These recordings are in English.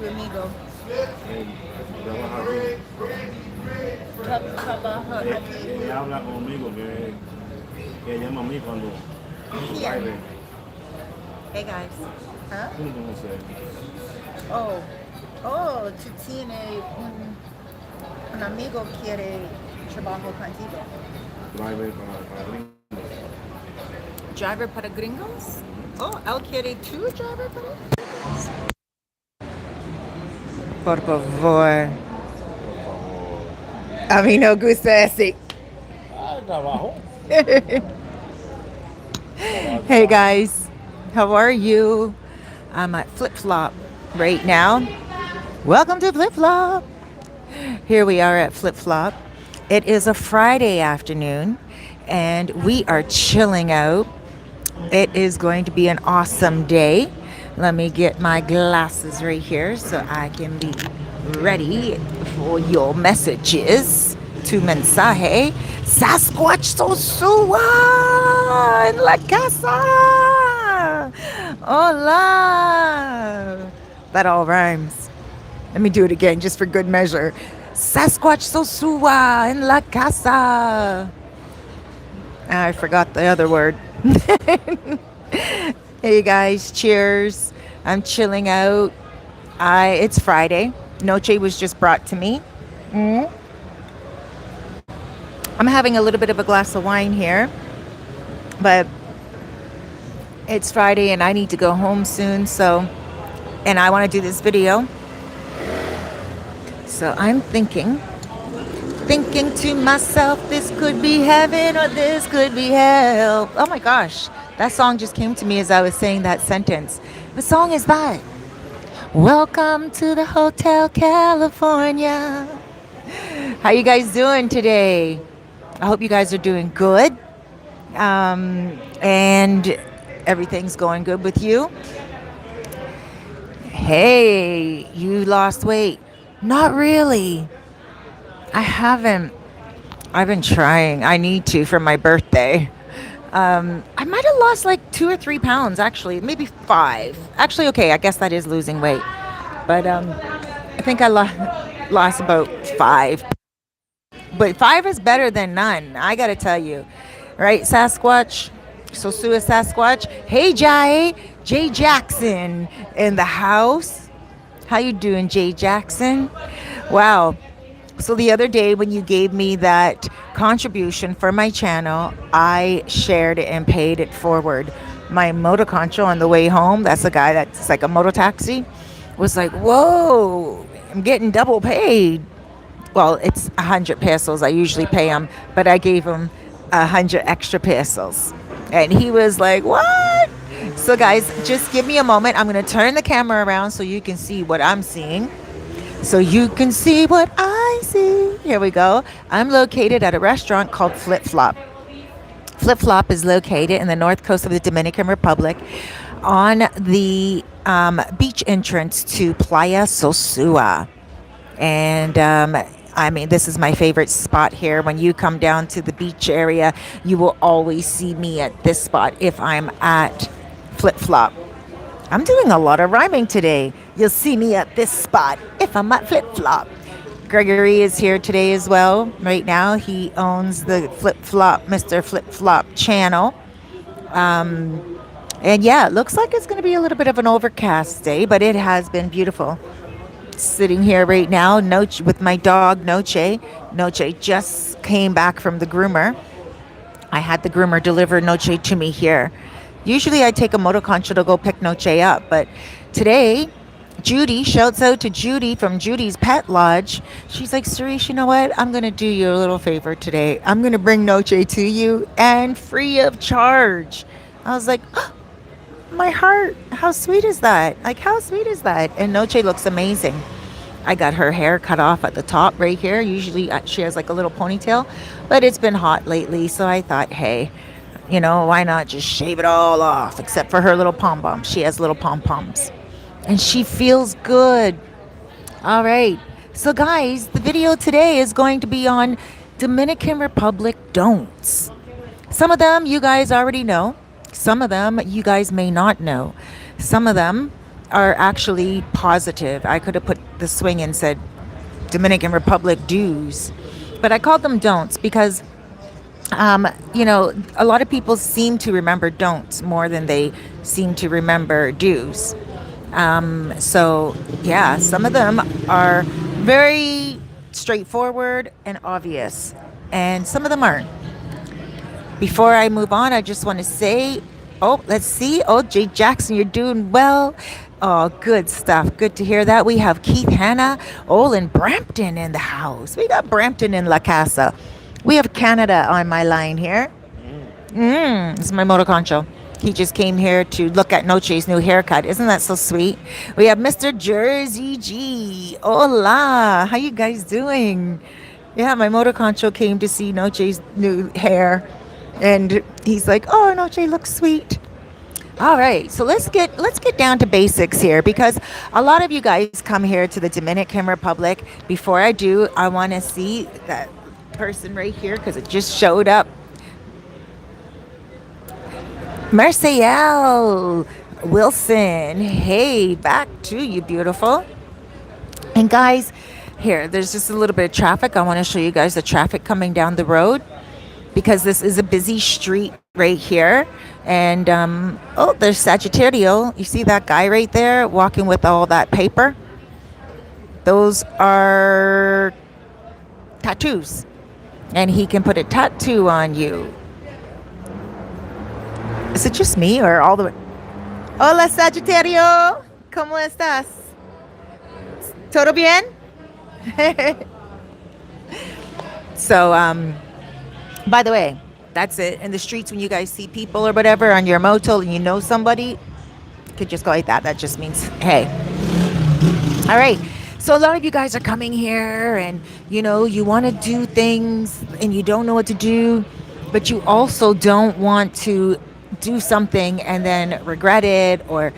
tu amigo? Él trabaja aquí. Trabaja aquí. Él habla conmigo que llama a mí cuando su ¿Quién? baile. Hey guys. ¿Ah? Tú no conoces. Oh. Oh, tú tienes un amigo quiere trabajo contigo. Driver para gringos. Driver para gringos? Oh, él quiere tu driver para gringos. Por favor. Por favor. A mí no gusta ese. Ah, trabajo. Hey Trabajo. guys, how are you? I'm at Flip Flop right now. Welcome to Flip Flop. Here we are at Flip Flop. It is a Friday afternoon and we are chilling out. It is going to be an awesome day. Let me get my glasses right here so I can be ready for your messages. Tu mensaje. Sasquatch Sosua en la casa. Hola. That all rhymes. Let me do it again just for good measure. Sasquatch Sosua en la casa. I forgot the other word. Hey guys, cheers. I'm chilling out. It's Friday. Noche was just brought to me. Mm. I'm having a little bit of a glass of wine here, but it's Friday and I need to go home soon. And I want to do this video. So I'm thinking to myself, this could be heaven or this could be hell. Oh my gosh, that song just came to me as I was saying that sentence. What song is that? Welcome to the Hotel California. How you guys doing today? I hope you guys are doing good. And everything's going good with you. Hey, you lost weight. Not really. I haven't. I've been trying. I need to for my birthday. I might have lost like 2 or 3 pounds, actually, maybe 5. Actually, okay, I guess that is losing weight. But I think I lost about 5. But 5 is better than none, I gotta tell you. Right, Sasquatch? Sosua Sasquatch. Hey, Jay Jackson in the house. How you doing, Jay Jackson? Wow. So the other day when you gave me that contribution for my channel, I shared it and paid it forward. My motor concho on the way home, that's the guy that's like a motor taxi, was like, whoa, I'm getting double paid. Well, it's 100 pesos. I usually pay him, but I gave him 100 extra pesos. And he was like, what? So guys, just give me a moment. I'm going to turn the camera around so you can see what I'm seeing. So you can see what I see. Here we go. I'm located at a restaurant called Flip Flop. Flip Flop is located in the north coast of the Dominican Republic on the beach entrance to Playa Sosua. And I mean, this is my favorite spot here. When you come down to the beach area, you will always see me at this spot if I'm at Flip Flop. I'm doing a lot of rhyming today. You'll see me at this spot if I'm at Flip Flop. Gregory is here today as well. Right now, he owns the Flip Flop, Mr. Flip Flop channel. And yeah, it looks like it's going to be a little bit of an overcast day, but it has been beautiful. Sitting here right now, Noche, with my dog Noche. Noche just came back from the groomer. I had the groomer deliver Noche to me here. Usually I take a motor concho to go pick Noche up, but today, Judy, shouts out to Judy from Judy's Pet Lodge. She's like, Cerise, you know what? I'm going to do you a little favor today. I'm going to bring Noche to you and free of charge. I was like, oh, my heart, how sweet is that? Like, how sweet is that? And Noche looks amazing. I got her hair cut off at the top right here. Usually she has like a little ponytail, but it's been hot lately. So I thought, hey, you know, why not just shave it all off, except for her little pom-poms. She has little pom-poms. And she feels good. All right. So, guys, the video today is going to be on Dominican Republic don'ts. Some of them you guys already know. Some of them you guys may not know. Some of them are actually positive. I could have put the swing and said Dominican Republic dues, but I called them don'ts because a lot of people seem to remember don'ts more than they seem to remember do's. So, yeah, some of them are very straightforward and obvious, and some of them aren't. Before I move on, I just want to say, oh, let's see. Oh, Jay Jackson, you're doing well. Oh, good stuff. Good to hear that. We have Keith Hanna, Olin Brampton in the house. We got Brampton in La Casa. We have Canada on my line here. This is my moto concho. He just came here to look at Noche's new haircut. Isn't that so sweet? We have Mr. Jersey G. Hola. How you guys doing? Yeah, my moto concho came to see Noche's new hair. And he's like, "Oh, Noche looks sweet." All right, so let's get down to basics here because a lot of you guys come here to the Dominican Republic. Before I do, I want to see that person right here because it just showed up. Marcel Wilson, hey, back to you, beautiful. And guys, here, there's just a little bit of traffic. I want to show you guys the traffic coming down the road because this is a busy street right here. And, oh, there's Sagittario. You see that guy right there walking with all that paper? Those are tattoos. And he can put a tattoo on you. Is it just me or all the way? Hola, Sagittario. ¿Cómo estás? ¿Todo bien? So, by the way, that's it. In the streets, when you guys see people or whatever on your moto and you know somebody, you could just go like that. That just means, hey. All right. So a lot of you guys are coming here and, you want to do things and you don't know what to do, but you also don't want to do something and then regret it or,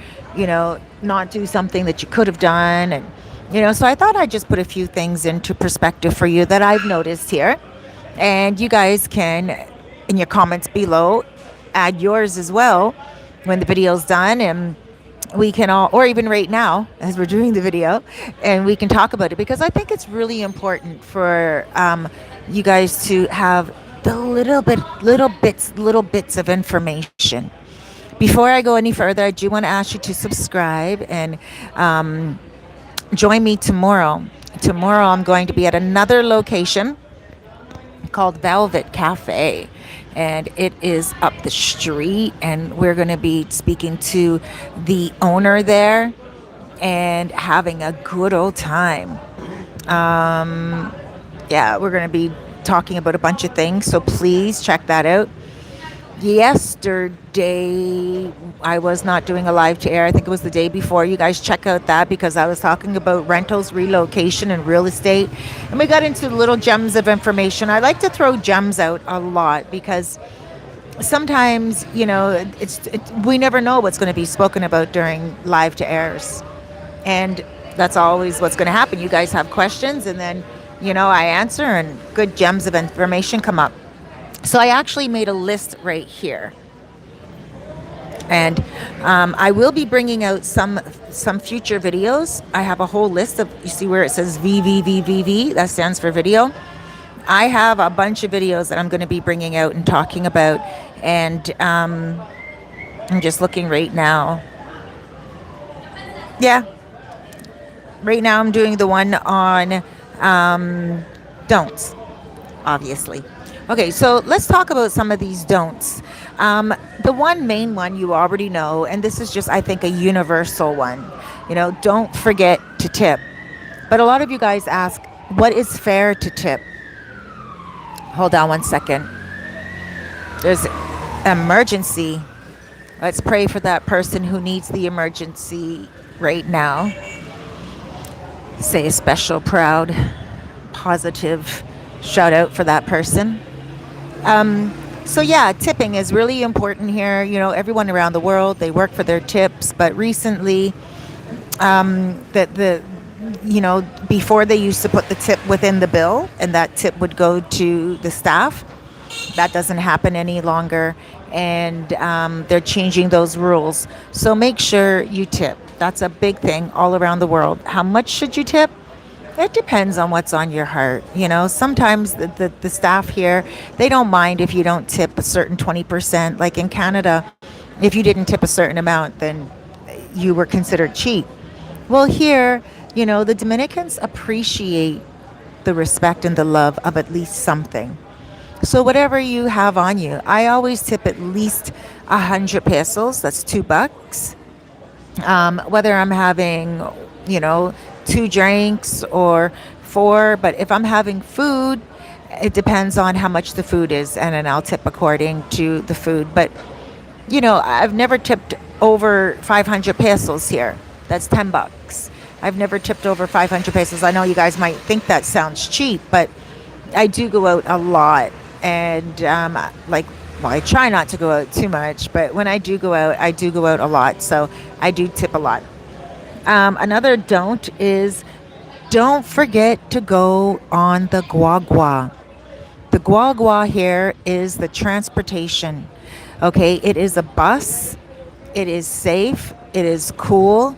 not do something that you could have done. And, so I thought I'd just put a few things into perspective for you that I've noticed here. And you guys can, in your comments below, add yours as well when the video's done. And we can all, or even right now as we're doing the video, and we can talk about it because I think it's really important for you guys to have the little bits of information. Before I go any further, I do want to ask you to subscribe and join me tomorrow. Tomorrow I'm going to be at another location called Velvet Cafe, and it is up the street, and we're going to be speaking to the owner there and having a good old time. Yeah, we're going to be talking about a bunch of things, so please check that out. Yesterday I was not doing a live to air. I think it was the day before. You guys check out that because I was talking about rentals, relocation, and real estate, and we got into little gems of information. I like to throw gems out a lot because sometimes we never know what's going to be spoken about during live to airs, and that's always what's going to happen. You guys have questions, and then I answer, and good gems of information come up. So I actually made a list right here, and I will be bringing out some future videos. I have a whole list of, you see where it says VVVVV, that stands for video. I have a bunch of videos that I'm going to be bringing out and talking about, and I'm just looking right now. Yeah, right now I'm doing the one on don'ts, obviously. Okay, so let's talk about some of these don'ts. The one main one you already know, and this is just, I think, a universal one. Don't forget to tip. But a lot of you guys ask, what is fair to tip? Hold on one second. There's emergency. Let's pray for that person who needs the emergency right now. Say a special, proud, positive shout out for that person. So yeah, tipping is really important here. Everyone around the world, they work for their tips, but recently, before they used to put the tip within the bill, and that tip would go to the staff. That doesn't happen any longer, and they're changing those rules. So make sure you tip. That's a big thing all around the world. How much should you tip? It depends on what's on your heart. You know, sometimes the staff here, they don't mind if you don't tip a certain 20%. Like in Canada, if you didn't tip a certain amount, then you were considered cheap. Well, here, you know, the Dominicans appreciate the respect and the love of at least something. So whatever you have on you, I always tip at least 100 pesos. That's $2. Whether I'm having, you know, two drinks or four, but if I'm having food, it depends on how much the food is, and then I'll tip according to the food. But you know, I've never tipped over 500 pesos here. That's $10. I've never tipped over 500 pesos. I know you guys might think that sounds cheap, but I do go out a lot, and like, well, I try not to go out too much, but when I do go out, I do go out a lot, so I do tip a lot. Another don't is don't forget to go on the guagua. The guagua here is the transportation. Okay, it is a bus. It is safe. It is cool.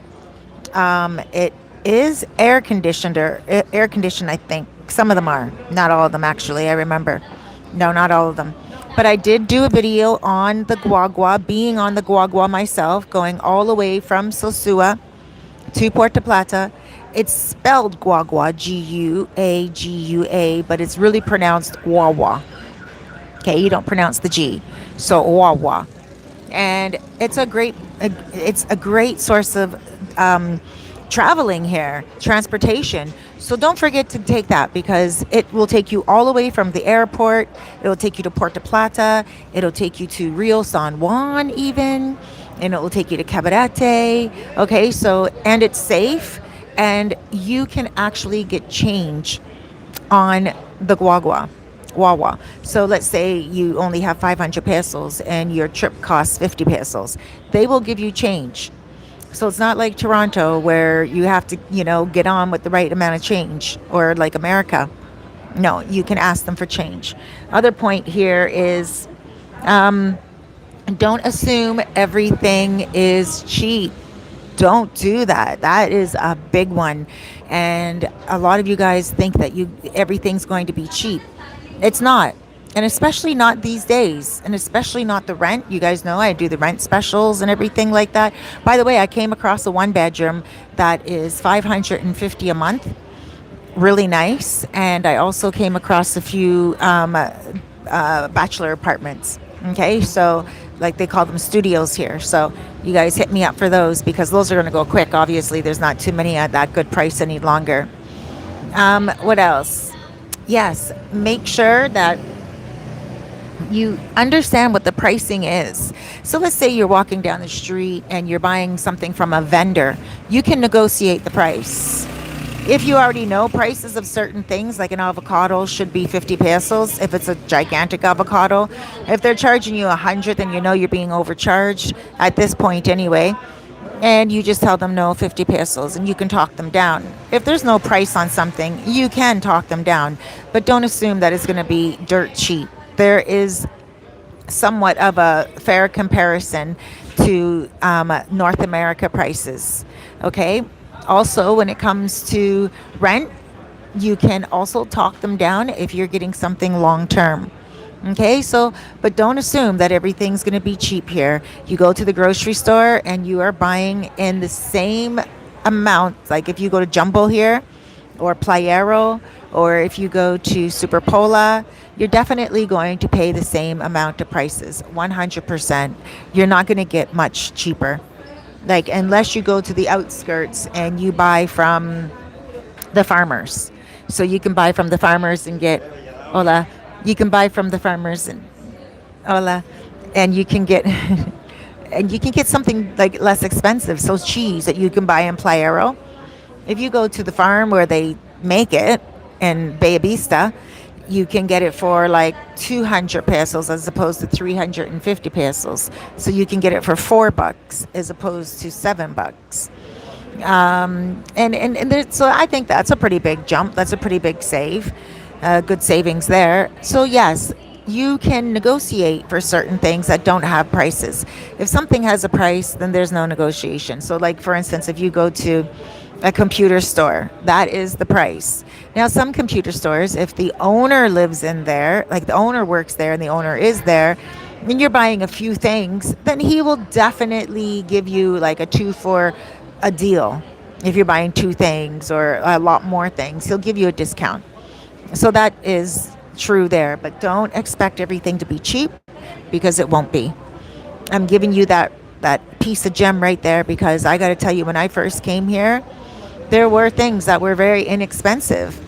It is air conditioned. I think some of them are. Not all of them, actually. I remember. No, not all of them. But I did do a video on the guagua, being on the guagua myself, going all the way from Sosua to Puerta Plata. It's spelled guagua, Guagua, but it's really pronounced wawa. Okay, you don't pronounce the G, so wawa, and it's a great source of traveling here, transportation. So don't forget to take that, because it will take you all the way from the airport. It will take you to Puerto Plata. It'll take you to Rio San Juan even, and it will take you to Cabarete. Okay, so, and it's safe, and you can actually get change on the guagua. Wawa. So let's say you only have 500 pesos and your trip costs 50 pesos. They will give you change. So it's not like Toronto where you have to, you know, get on with the right amount of change, or like America. No, you can ask them for change. Other point here is don't assume everything is cheap. Don't do that. That is a big one. And a lot of you guys think that everything's going to be cheap. It's not. And especially not these days. And especially not the rent. You guys know I do the rent specials and everything like that. By the way, I came across a one bedroom that is 550 a month. Really nice. And I also came across a few bachelor apartments. Okay, so like they call them studios here. So you guys hit me up for those, because those are going to go quick. Obviously, there's not too many at that good price any longer. What else? Yes, make sure that you understand what the pricing is. So let's say you're walking down the street and you're buying something from a vendor. You can negotiate the price. If you already know prices of certain things, like an avocado should be 50 pesos if it's a gigantic avocado. If they're charging you 100, then you know you're being overcharged at this point anyway. And you just tell them no, 50 pesos, and you can talk them down. If there's no price on something, you can talk them down, but don't assume that it's going to be dirt cheap. There is somewhat of a fair comparison to North America prices. Okay. Also, when it comes to rent, you can also talk them down if you're getting something long term. Okay, so, but don't assume that everything's going to be cheap here. You go to the grocery store and you are buying in the same amount. Like if you go to Jumbo here, or Playero, or if you go to Superpola, you're definitely going to pay the same amount of prices, 100%. You're not going to get much cheaper. Like, unless you go to the outskirts and you buy from the farmers. So you can buy from the farmers and get, hola, you can buy from the farmers and, hola, and you can get, and you can get something like less expensive. So cheese that you can buy in Playero. If you go to the farm where they make it in Bella Vista, you can get it for like 200 pesos as opposed to 350 pesos. So you can get it for $4 as opposed to $7. So I think that's a pretty big jump. That's a pretty big save. Good savings there. So yes, you can negotiate for certain things that don't have prices. If something has a price, then there's no negotiation. So, like for instance, if you go to a computer store, that is the price. Now, some computer stores, if the owner lives in there, like the owner works there and the owner is there, and you're buying a few things, then he will definitely give you like a two for a deal. If you're buying two things or a lot more things, he'll give you a discount. So that is true there, but don't expect everything to be cheap because it won't be. I'm giving you that piece of gem right there because I got to tell you, when I first came here, there were things that were very inexpensive.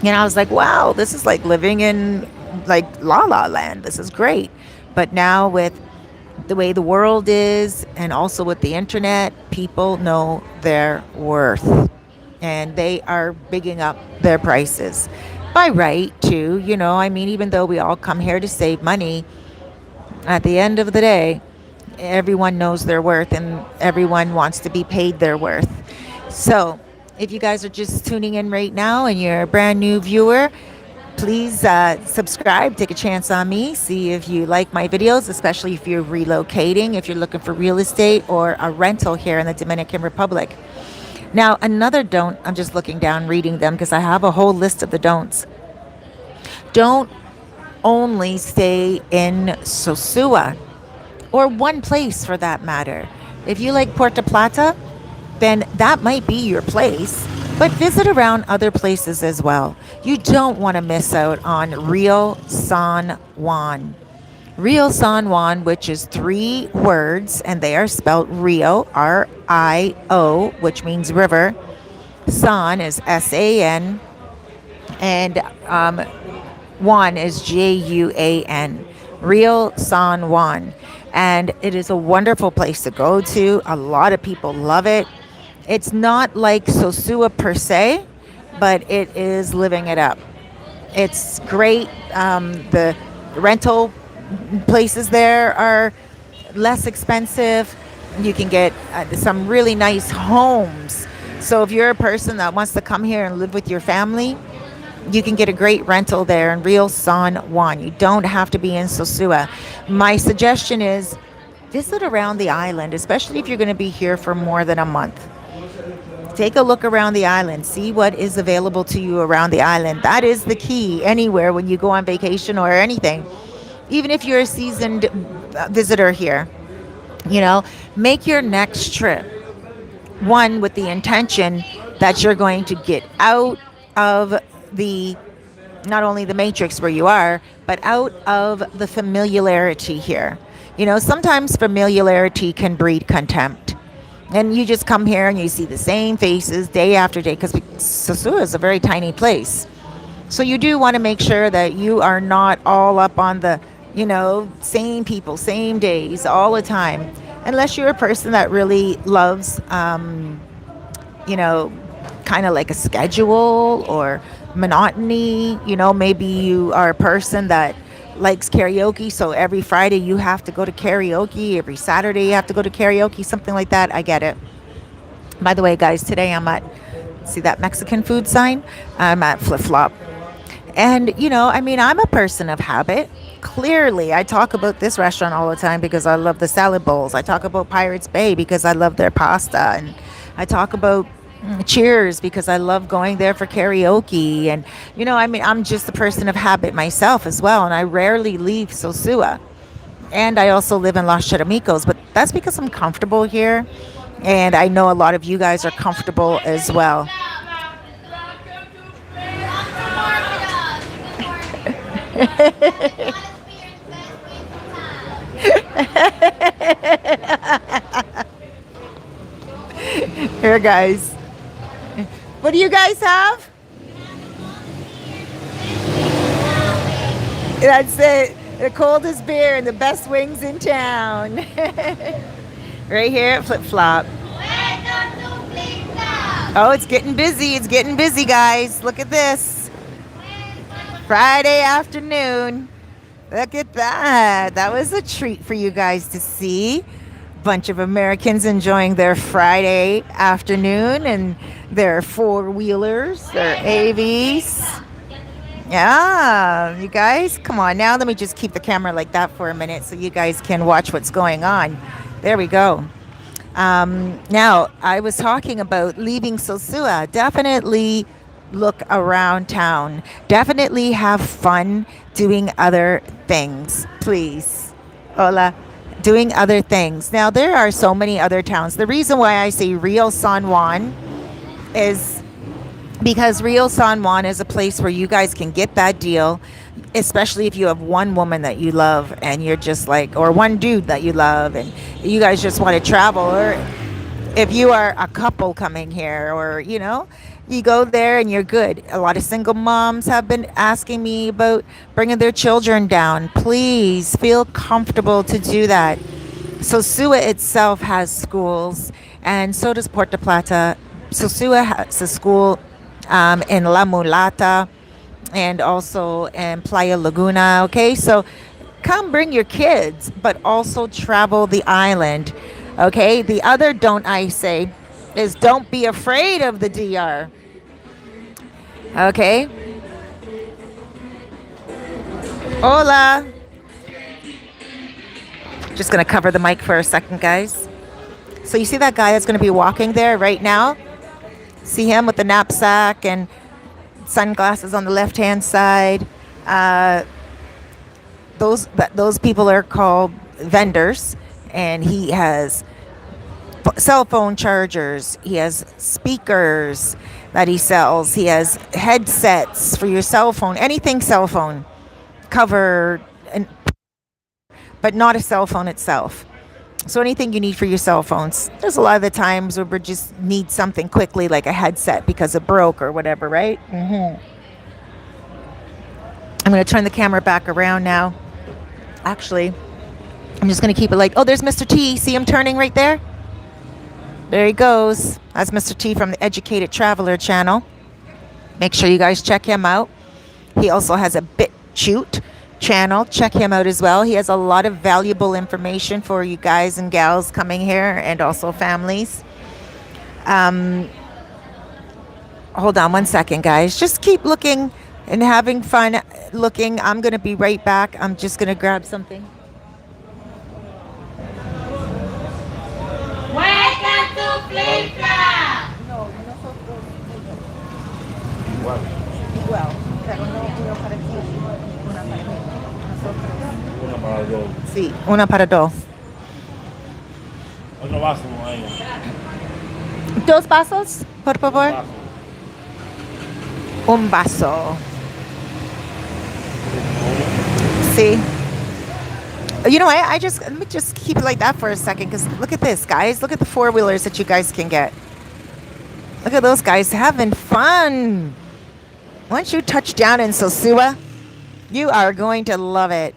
And I was like, wow, this is like living in like La La Land. This is great. But now with the way the world is and also with the internet, people know their worth and they are bigging up their prices by right too. I mean, even though we all come here to save money, at the end of the day, everyone knows their worth and everyone wants to be paid their worth. So, if you guys are just tuning in right now and you're a brand new viewer, please subscribe, take a chance on me, see if you like my videos, especially if you're relocating, if you're looking for real estate or a rental here in the Dominican Republic. Now, another don't, I'm just looking down, reading them because I have a whole list of the don'ts. Don't only stay in Sosua or one place for that matter. If you like Puerta Plata, then that might be your place, but visit around other places as well. You don't want to miss out on Rio San Juan. Rio San Juan, which is three words, and they are spelled Rio, R-I-O, which means river. San is S-A-N, and Juan is J-U-A-N. Rio San Juan. And it is a wonderful place to go to. A lot of people love it. It's not like Sosua per se, but it is living it up. It's great. The rental places there are less expensive. You can get some really nice homes. So if you're a person that wants to come here and live with your family, you can get a great rental there in Rio San Juan. You don't have to be in Sosua. My suggestion is visit around the island, especially if you're going to be here for more than a month. Take a look around the island. See what is available to you around the island. That is the key anywhere when you go on vacation or anything. Even if you're a seasoned visitor here, make your next trip one with the intention that you're going to get out of the not only the matrix where you are, but out of the familiarity here. Sometimes familiarity can breed contempt. And you just come here and you see the same faces day after day because Sosua is a very tiny place. So you do want to make sure that you are not all up on the, same people, same days, all the time. Unless you're a person that really loves, kind of like a schedule or monotony. Maybe you are a person that likes karaoke, so every Friday you have to go to karaoke, every Saturday you have to go to karaoke, something like that. I get it. By the way, guys, today I'm at, see that Mexican food sign? I'm at Flip Flop. And, I'm a person of habit. Clearly, I talk about this restaurant all the time because I love the salad bowls. I talk about Pirates Bay because I love their pasta. And I talk about Cheers because I love going there for karaoke. And, I'm just a person of habit myself as well. And I rarely leave Sosua. And I also live in Los Charamicos. But that's because I'm comfortable here. And I know a lot of you guys are comfortable as well. Here, guys. What do you guys have? That's it. The coldest beer and the best wings in town. Right here at Flip Flop. Oh, it's getting busy. It's getting busy, guys. Look at this. Friday afternoon. Look at that. That was a treat for you guys to see. Bunch of Americans enjoying their Friday afternoon and their four-wheelers, their AVs. Yeah, you guys, come on now. Let me just keep the camera like that for a minute so you guys can watch what's going on. There we go. Now, I was talking about leaving Sosua. Definitely look around town. Definitely have fun doing other things. Please. Hola. Doing other things. Now, there are so many other towns. The reason why I say Rio San Juan is because Rio San Juan is a place where you guys can get that deal, especially if you have one woman that you love and you're just like, or one dude that you love and you guys just want to travel, or if you are a couple coming here, or you go there and you're good. A lot of single moms have been asking me about bringing their children down. Please feel comfortable to do that. Sosua itself has schools, and so does Puerta Plata. Sosua has a school in La Mulata and also in Playa Laguna. Okay, so come bring your kids, but also travel the island. Okay, the other don't I say is don't be afraid of the DR. Okay, hola. Just gonna cover the mic for a second, guys. So you see that guy that's gonna be walking there right now? See him with the knapsack and sunglasses on the left hand side. Uh, those people are called vendors, and he has cell phone chargers. He has speakers that he sells. He has headsets for your cell phone, anything cell phone covered, but not a cell phone itself. So anything you need for your cell phones. There's a lot of the times where we just need something quickly, like a headset because it broke or whatever, right? I'm going to turn the camera back around now. Actually, I'm just going to keep it like, oh, there's Mr. T. See him turning right there? There he goes. That's Mr. T from the Educated Traveler channel. Make sure you guys check him out. He also has a BitChute channel. Check him out as well. He has a lot of valuable information for you guys and gals coming here, and also families. Hold on one second, guys. Just keep looking and having fun looking. I'm going to be right back. I'm just going to grab something. Welcome to Plata. Igual. Igual, pero no uno para ti, una para mí. Nosotros. Una para dos. Sí, una para dos. Otro vaso ahí. Dos vasos, por favor. Vaso. Un vaso. See? I just let me just keep it like that for a second, because look at this, guys. Look at the four-wheelers that you guys can get. Look at those guys having fun. Once you touch down in Sosua, you are going to love it.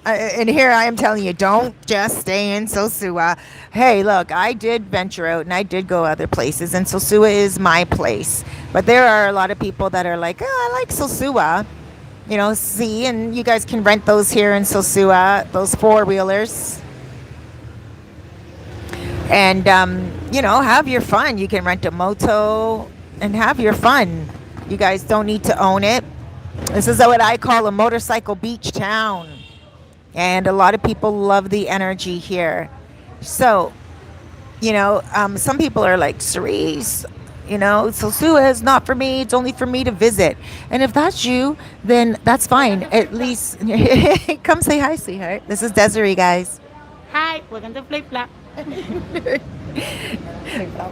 And here I am telling you, don't just stay in Sosua. Hey, look, I did venture out and I did go other places, and Sosua is my place. But there are a lot of people that are like, oh, I like Sosua. See, and you guys can rent those here in Sosua, those four-wheelers. And, have your fun. You can rent a moto and have your fun. You guys don't need to own it. This is what I call a motorcycle beach town. And a lot of people love the energy here. So, some people are like, Cerise, Sosua is not for me. It's only for me to visit. And if that's you, then that's fine. At least come say hi, sweetheart. This is Desiree, guys. Hi, welcome to Plata.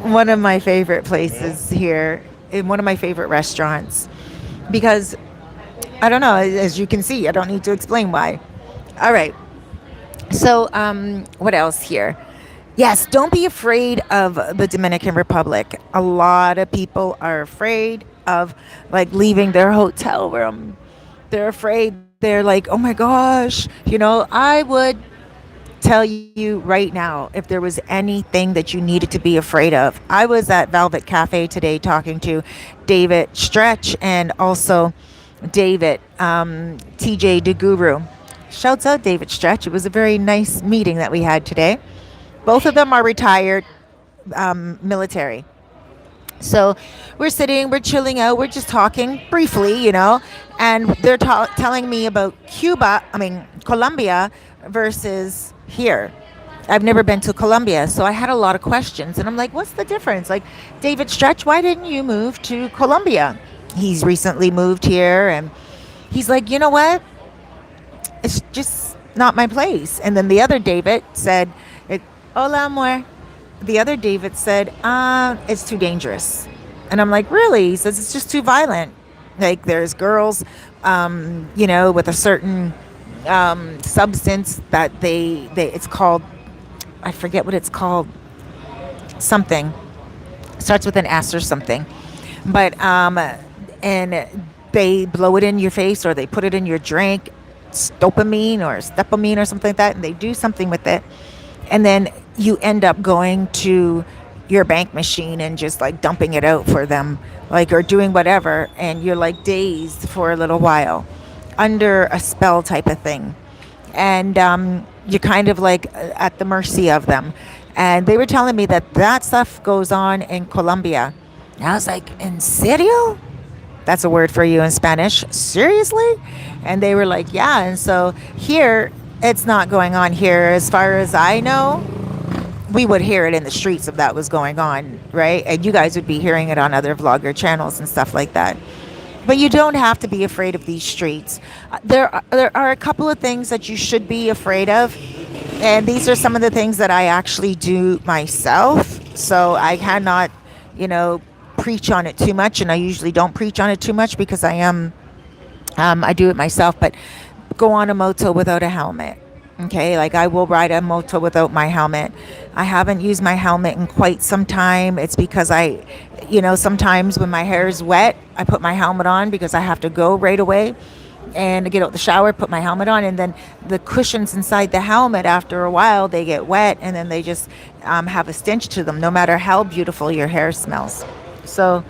One of my favorite places here, in one of my favorite restaurants, because I don't know, as you can see, I don't need to explain why. All right. So, what else here? Yes, don't be afraid of the Dominican Republic. A lot of people are afraid of leaving their hotel room. They're afraid. They're like, oh my gosh, I would tell you right now, if there was anything that you needed to be afraid of. I was at Velvet Cafe today talking to David Stretch and also David, TJ DeGuru. Shouts out David Stretch. It was a very nice meeting that we had today. Both of them are retired military. So we're sitting, we're chilling out, we're just talking briefly, and they're telling me about Colombia versus here. I've never been to Colombia, so I had a lot of questions. And I'm like, what's the difference? Like, David Stretch, why didn't you move to Colombia? He's recently moved here, and he's like, you know what? It's just not my place. And then the other David said, Hola, amor. The other David said, it's too dangerous. And I'm like, really? He says, it's just too violent. Like, there's girls, with a certain substance that it's called, I forget what it's called, something. Starts with an S or something. But, and they blow it in your face or they put it in your drink, dopamine or stepamine or something like that, and they do something with it. And then you end up going to your bank machine and just like dumping it out for them, like, or doing whatever. And you're like dazed for a little while under a spell type of thing. And you're kind of like at the mercy of them. And they were telling me that that stuff goes on in Colombia. And I was like, in serio? That's a word for you in Spanish. Seriously? And they were like, yeah. And so here, it's not going on here. As far as I know, we would hear it in the streets if that was going on, right? And you guys would be hearing it on other vlogger channels and stuff like that. But you don't have to be afraid of these streets. There are a couple of things that you should be afraid of. And these are some of the things that I actually do myself. So I cannot, preach on it too much. And I usually don't preach on it too much because I do it myself. But go on a moto without a helmet. Okay, like I will ride a moto without my helmet. I haven't used my helmet in quite some time. It's because sometimes when my hair is wet, I put my helmet on because I have to go right away and get out the shower, put my helmet on, and then the cushions inside the helmet, after a while, they get wet and then they just have a stench to them, no matter how beautiful your hair smells. So,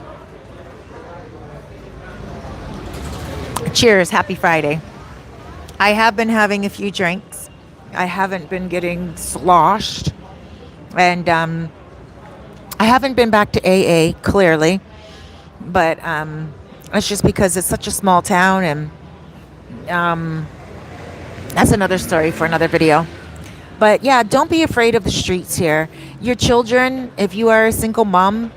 cheers, happy Friday. I have been having a few drinks. I haven't been getting sloshed. And I haven't been back to AA, clearly. But it's just because it's such a small town. And that's another story for another video. But yeah, don't be afraid of the streets here. Your children, if you are a single mom,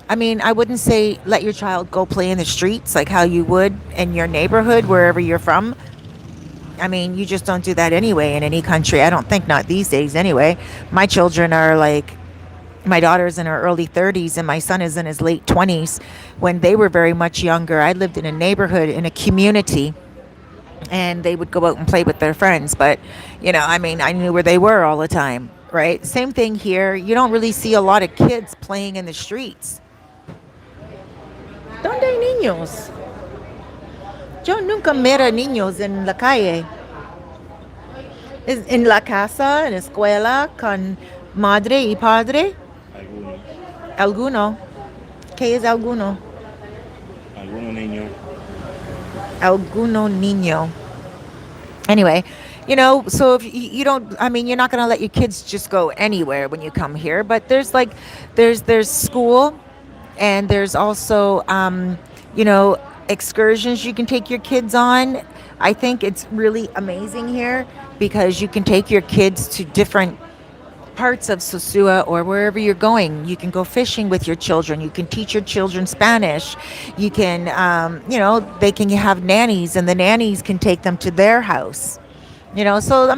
I wouldn't say let your child go play in the streets like how you would in your neighborhood, wherever you're from. You just don't do that anyway in any country. I don't think, not these days anyway. My children are like, my daughter's in her early 30s and my son is in his late 20s. When they were very much younger, I lived in a neighborhood, in a community, and they would go out and play with their friends. But, I knew where they were all the time, right? Same thing here. You don't really see a lot of kids playing in the streets. ¿Dónde hay niños? Yo nunca miro niños en la calle. Es en la casa, en la escuela, con madre y padre. Alguno. ¿Qué es alguno? Alguno niño. Alguno niño. Anyway, so if you don't, you're not going to let your kids just go anywhere when you come here. But there's school, and there's also, excursions you can take your kids on. I think it's really amazing here because you can take your kids to different parts of Sosua or wherever you're going. You can go fishing with your children. You can teach your children Spanish. You can, they can have nannies, and the nannies can take them to their house. So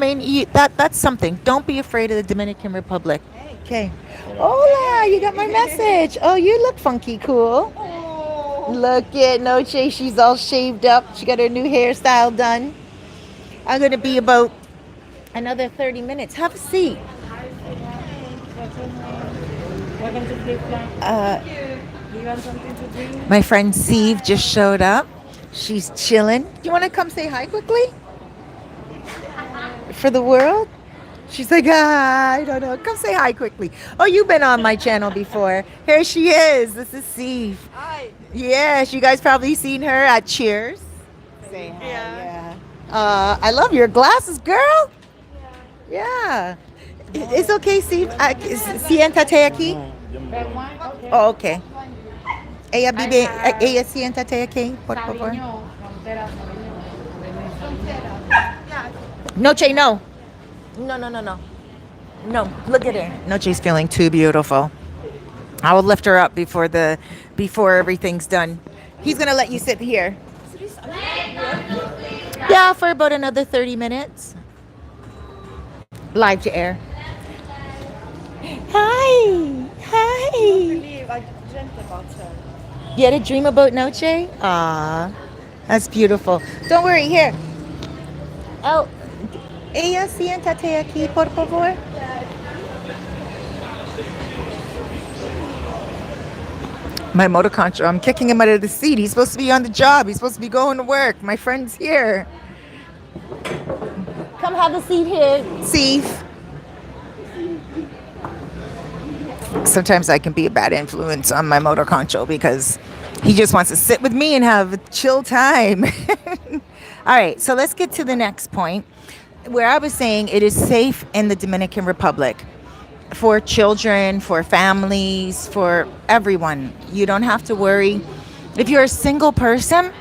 that's something. Don't be afraid of the Dominican Republic. Okay. Hola, you got my message. Oh, you look funky cool. Look at Noche, she's all shaved up. She got her new hairstyle done. I'm going to be about another 30 minutes. Have a seat. Welcome to Flip Flop. Do you want something to drink? My friend Steve just showed up. She's chilling. Do you want to come say hi quickly? For the world? She's like, I don't know. Come say hi quickly. Oh, you've been on my channel before. Here she is. This is Steve. Hi. Yes, you guys probably seen her at Cheers. Say hi. Yeah. I love your glasses, girl. Yeah. It's okay, Steve. Siéntate aquí. Red wine? Okay. Oh, okay. Ella I vive, have ella siéntate aquí, por favor. Sauvignon, Frontera Sauvignon. Noche, no. No, no, no, no. No, look at her. Noche's feeling too beautiful. I will lift her up before everything's done. He's gonna let you sit here. Yeah, for about another 30 minutes. Live to air. Hi. Hi. Believe I dreamt about her. You had a dream about Noche? Ah, that's beautiful. Don't worry, here. Oh, ella siéntate aquí, por favor. My motor contra, I'm kicking him out of the seat. He's supposed to be on the job. He's supposed to be going to work. My friend's here. Come have a seat here, Steve. Sometimes I can be a bad influence on my motor concho because he just wants to sit with me and have a chill time. All right, so let's get to the next point where I was saying it is safe in the Dominican Republic for children, for families, for everyone. You don't have to worry. If you're a single person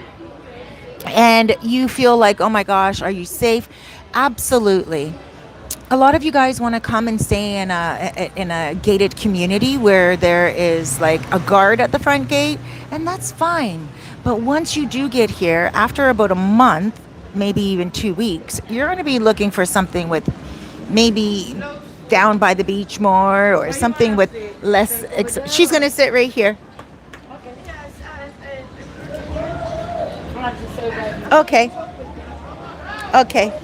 and you feel like, oh my gosh, are you safe? Absolutely. A lot of you guys want to come and stay in a gated community where there is like a guard at the front gate, and that's fine. But once you do get here, after about a month, maybe even 2 weeks, you're going to be looking for something with maybe down by the beach more or something with less. She's going to sit right here. Okay. Okay.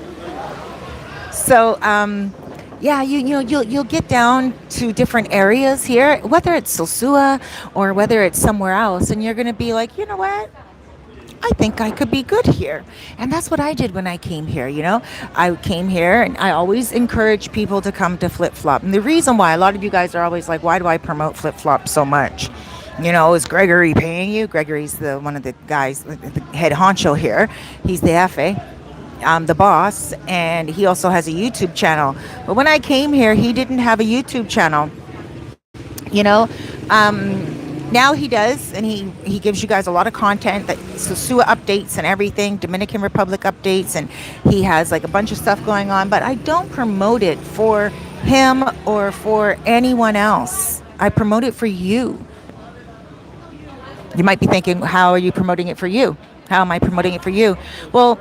So, yeah, you'll get down to different areas here, whether it's Sosua or whether it's somewhere else, and you're going to be like, you know what? I think I could be good here. And that's what I did when I came here, you know. I came here and I always encourage people to come to Flip Flop. And the reason why a lot of you guys are always like, why do I promote Flip Flop so much? You know, is Gregory paying you? Gregory's one of the guys, the head honcho here. He's the FA. The boss, and he also has a YouTube channel. But when I came here, he didn't have a YouTube channel. You know, now he does, and he gives you guys a lot of content, that Sosua updates and everything, Dominican Republic updates, and he has like a bunch of stuff going on. But I don't promote it for him or for anyone else. I promote it for you. You might be thinking, how are you promoting it for you? How am I promoting it for you? Well,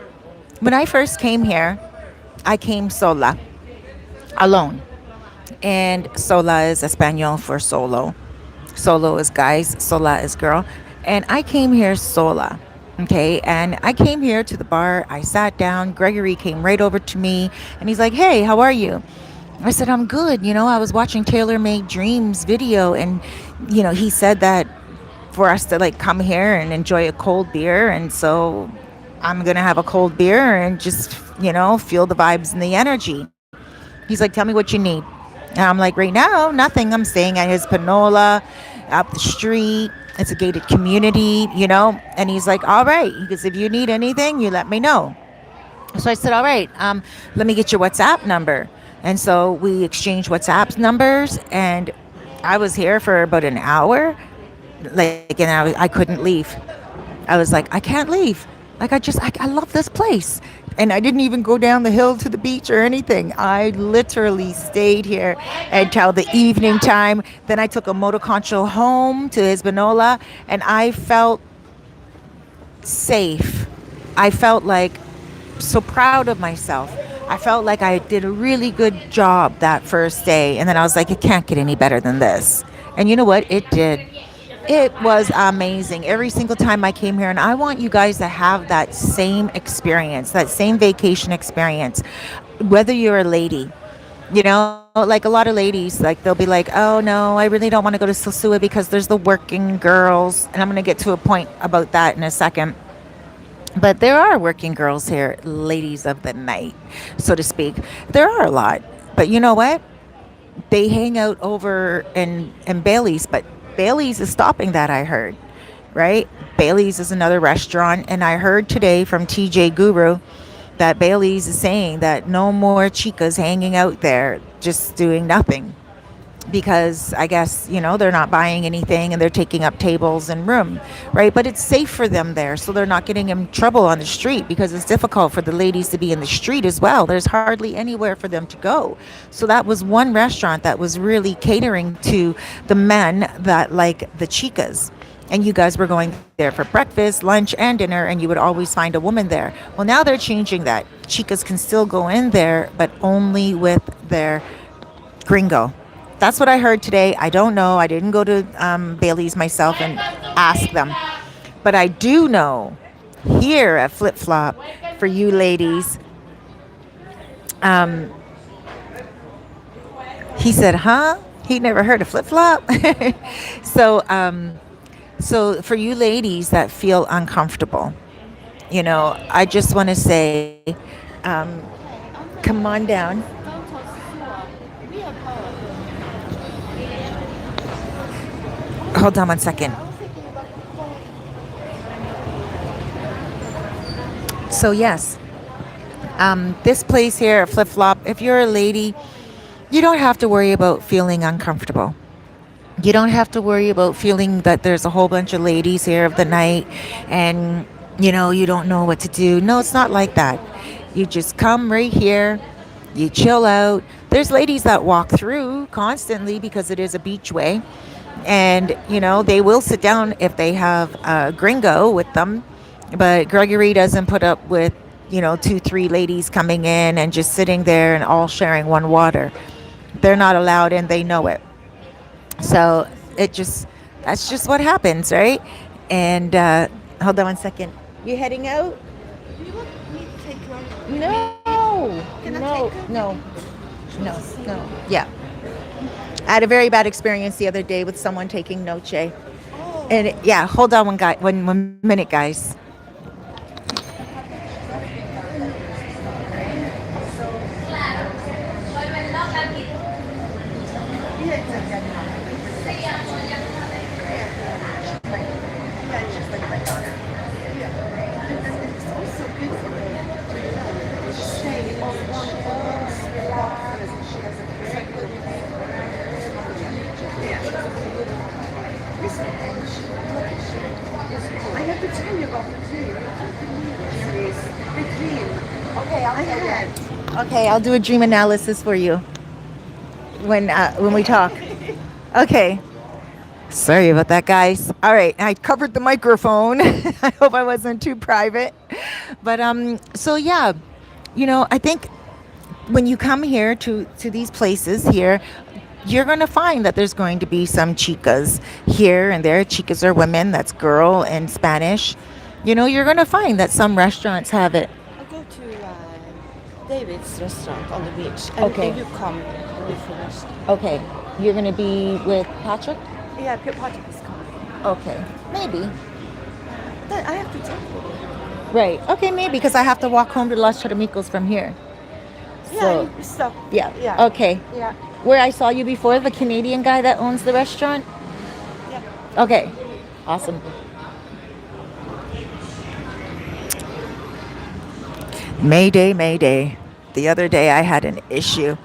when I first came here, I came sola, alone. And sola is Espanol for solo. Solo is guys, sola is girl. And I came here sola, okay? And I came here to the bar. I sat down. Gregory came right over to me, and he's like, hey, how are you? I said, I'm good. You know, I was watching Taylor Made Dreams video, and, you know, he said that for us to, like, come here and enjoy a cold beer. And so I'm going to have a cold beer and just, you know, feel the vibes and the energy. He's like, tell me what you need. And I'm like, right now, nothing. I'm staying at his Panola, up the street. It's a gated community, you know. And he's like, all right. Because if you need anything, you let me know. So I said, all right, let me get your WhatsApp number. And so we exchanged WhatsApp numbers. And I was here for about an hour. Like, and I couldn't leave. I was like, I can't leave. Like, I love this place. And I didn't even go down the hill to the beach or anything. I literally stayed here until the evening time. Then I took a motor concho home to Hispaniola, and I felt safe. I felt like so proud of myself. I felt like I did a really good job that first day. And then I was like, it can't get any better than this. And you know what? It did. It was amazing every single time I came here, and I want you guys to have that same experience, that same vacation experience, whether you're a lady. You know, like a lot of ladies, like they'll be like, oh no, I really don't want to go to Sosua because there's the working girls. And I'm going to get to a point about that in a second. But there are working girls here, ladies of the night, so to speak. There are a lot. But you know what? They hang out over in Bailey's, but Bailey's is stopping that, I heard, right? Bailey's is another restaurant, and I heard today from TJ Guru that Bailey's is saying that no more chicas hanging out there just doing nothing. because I guess, they're not buying anything and they're taking up tables and room, right? But it's safe for them there, so they're not getting in trouble on the street because it's difficult for the ladies to be in the street as well. There's hardly anywhere for them to go. So that was one restaurant that was really catering to the men that like the chicas. And you guys were going there for breakfast, lunch, and dinner, and you would always find a woman there. Well, now they're changing that. Chicas can still go in there, but only with their gringo. That's what I heard today. I don't know. I didn't go to Bailey's myself and ask them. But I do know here at Flip Flop, for you ladies, um, he said, huh? He never heard of Flip Flop. So for you ladies that feel uncomfortable, I just want to say, um, come on down. Hold on one second. So yes, this place here at Flip Flop, if you're a lady, you don't have to worry about feeling uncomfortable. You don't have to worry about feeling that there's a whole bunch of ladies here of the night and, you don't know what to do. No, it's not like that. You just come right here, you chill out. There's ladies that walk through constantly because it is a beachway. And, they will sit down if they have a gringo with them. But Gregory doesn't put up with, two, three ladies coming in and just sitting there and all sharing one water. They're not allowed and they know it. So that's just what happens, right? And hold on one second. You heading out? Do you want me to take one? No, Can I no, take her? no, no, no. Yeah. I had a very bad experience the other day with someone taking Noche. Oh. And yeah, hold on one minute, guys. I have to tell you about the tree. The dream. Okay, I had. Okay, I'll do a dream analysis for you when we talk. Okay. Sorry about that, guys. All right, I covered the microphone. I hope I wasn't too private. But so yeah, I think when you come here to these places here, you're going to find that there's going to be some chicas here and there. Chicas are women. That's girl in Spanish. You're going to find that some restaurants have it. I'll go to David's restaurant on the beach. And Okay. you come when you finished. Okay, you're going to be with Patrick? Yeah, Puerta is coming. Okay, maybe. Then I have to tell you. Right. Okay, maybe because I have to walk home to Los Charamicos from here. Yeah, So, you stop. yeah. Yeah. Okay. Yeah. Where I saw you before, the Canadian guy that owns the restaurant? Yeah. Okay. Awesome. Mayday, Mayday. The other day I had an issue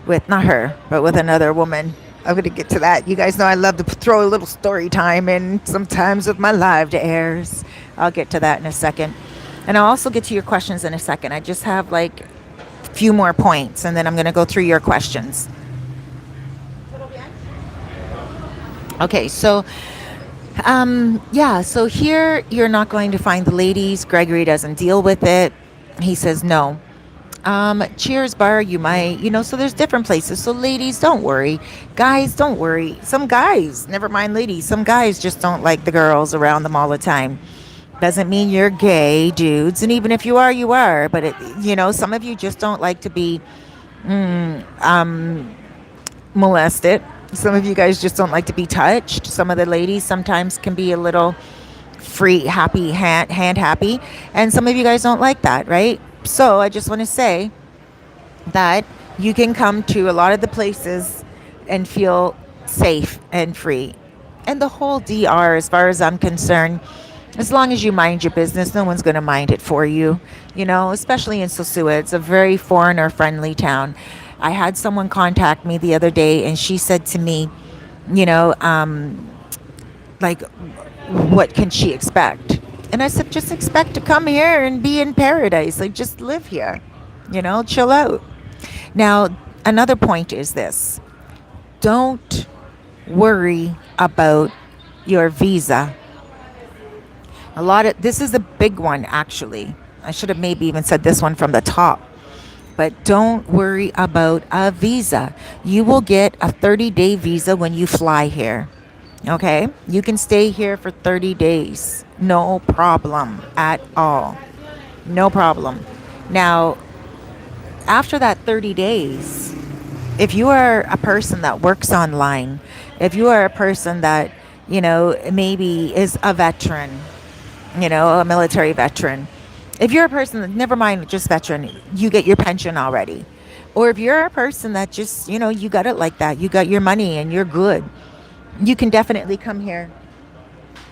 with, not her, but with another woman. I'm going to get to that. You guys know I love to throw a little story time in sometimes with my live airs. I'll get to that in a second. And I'll also get to your questions in a second. I just have like a few more points and then I'm going to go through your questions. Okay, so so here you're not going to find the ladies. Gregory doesn't deal with it. He says no. Cheers bar, you might, so there's different places. So ladies, don't worry. Guys, don't worry. Some guys, never mind ladies, some guys just don't like the girls around them all the time. Doesn't mean you're gay, dudes. And even if you are, you are. But, some of you just don't like to be molested. Some of you guys just don't like to be touched. Some of the ladies sometimes can be a little free, happy, hand happy. And some of you guys don't like that, right? So I just want to say that you can come to a lot of the places and feel safe and free. And the whole DR, as far as I'm concerned, as long as you mind your business, no one's going to mind it for you, especially in Sosua. It's a very foreigner-friendly town. I had someone contact me the other day, and she said to me, you know, like, what can she expect? And I said, just expect to come here and be in paradise. Like, just live here, chill out. Now, another point is this: don't worry about your visa. This is a big one, actually. I should have maybe even said this one from the top. But don't worry about a visa. You will get a 30-day visa when you fly here. Okay? You can stay here for 30 days. No problem at all. No problem. Now, after that 30 days, if you are a person that works online, if you are a person that, maybe is a veteran, a military veteran, if you're a person that, never mind just veteran, you get your pension already. Or if you're a person that just, you got it like that, you got your money and you're good, you can definitely come here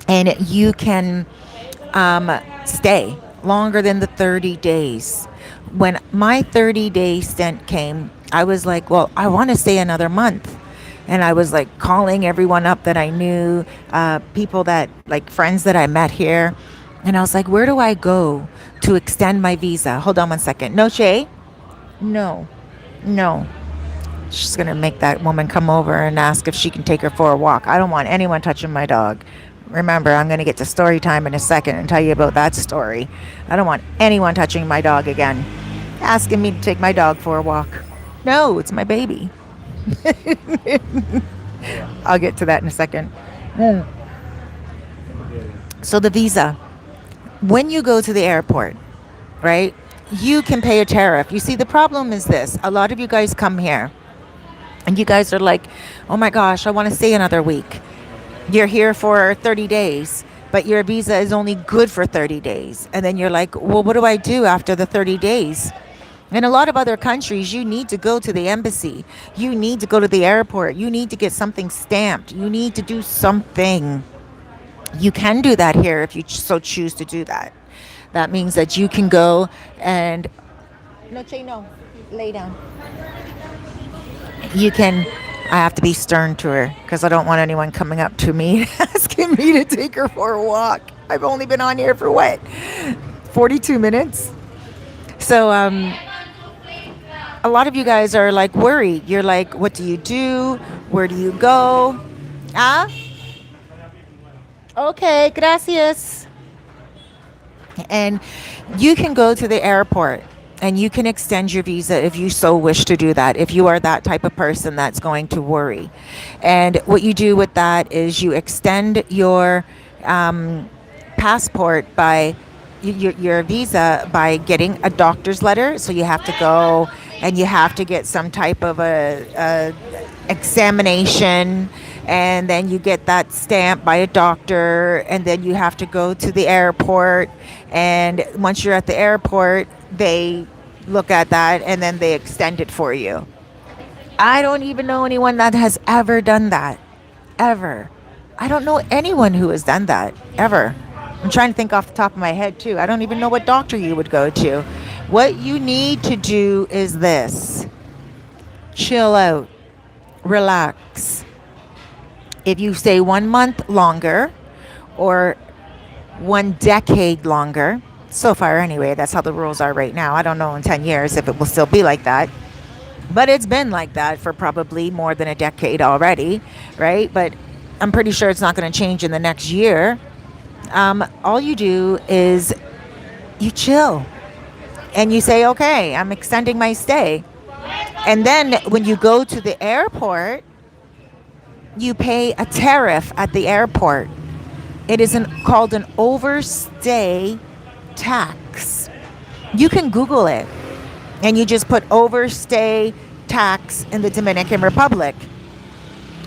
and you can stay longer than the 30 days. When my 30-day stint came, I was like, well, I want to stay another month. And I was like calling everyone up that I knew, people that, like, friends that I met here. And I was like, where do I go to extend my visa? Hold on one second. No, Shay? No. She's going to make that woman come over and ask if she can take her for a walk. I don't want anyone touching my dog. Remember, I'm going to get to story time in a second and tell you about that story. I don't want anyone touching my dog again, asking me to take my dog for a walk. No, it's my baby. I'll get to that in a second. So the visa. When you go to the airport, right, you can pay a tariff. You see, the problem is this. A lot of you guys come here and you guys are like, oh my gosh, I want to stay another week. You're here for 30 days, but your visa is only good for 30 days. And then you're like, well, what do I do after the 30 days? In a lot of other countries, you need to go to the embassy. You need to go to the airport. You need to get something stamped. You need to do something. You can do that here if you so choose to do that. That means that you can go and... No, Che, no. Lay down. You can... I have to be stern to her because I don't want anyone coming up to me asking me to take her for a walk. I've only been on here for what? 42 minutes? So, a lot of you guys are like worried. You're like, what do you do? Where do you go? Ah? Okay, gracias. And you can go to the airport and you can extend your visa if you so wish to do that, if you are that type of person that's going to worry. And what you do with that is you extend your passport by your visa by getting a doctor's letter. So you have to go and you have to get some type of a examination, and then you get that stamped by a doctor, and then you have to go to the airport, and once you're at the airport, they look at that and then they extend it for you. I don't even know anyone that has ever done that. Ever. I don't know anyone who has done that. Ever. I'm trying to think off the top of my head too. I don't even know what doctor you would go to. What you need to do is this. Chill out. Relax. If you stay 1 month longer or 1 decade longer, so far anyway, that's how the rules are right now. I don't know in 10 years if it will still be like that. But it's been like that for probably more than a decade already, right? But I'm pretty sure it's not going to change in the next year. All you do is you chill and you say, okay, I'm extending my stay. And then when you go to the airport, you pay a tariff at the airport. It is called an overstay tax. You can Google it and you just put overstay tax in the Dominican Republic.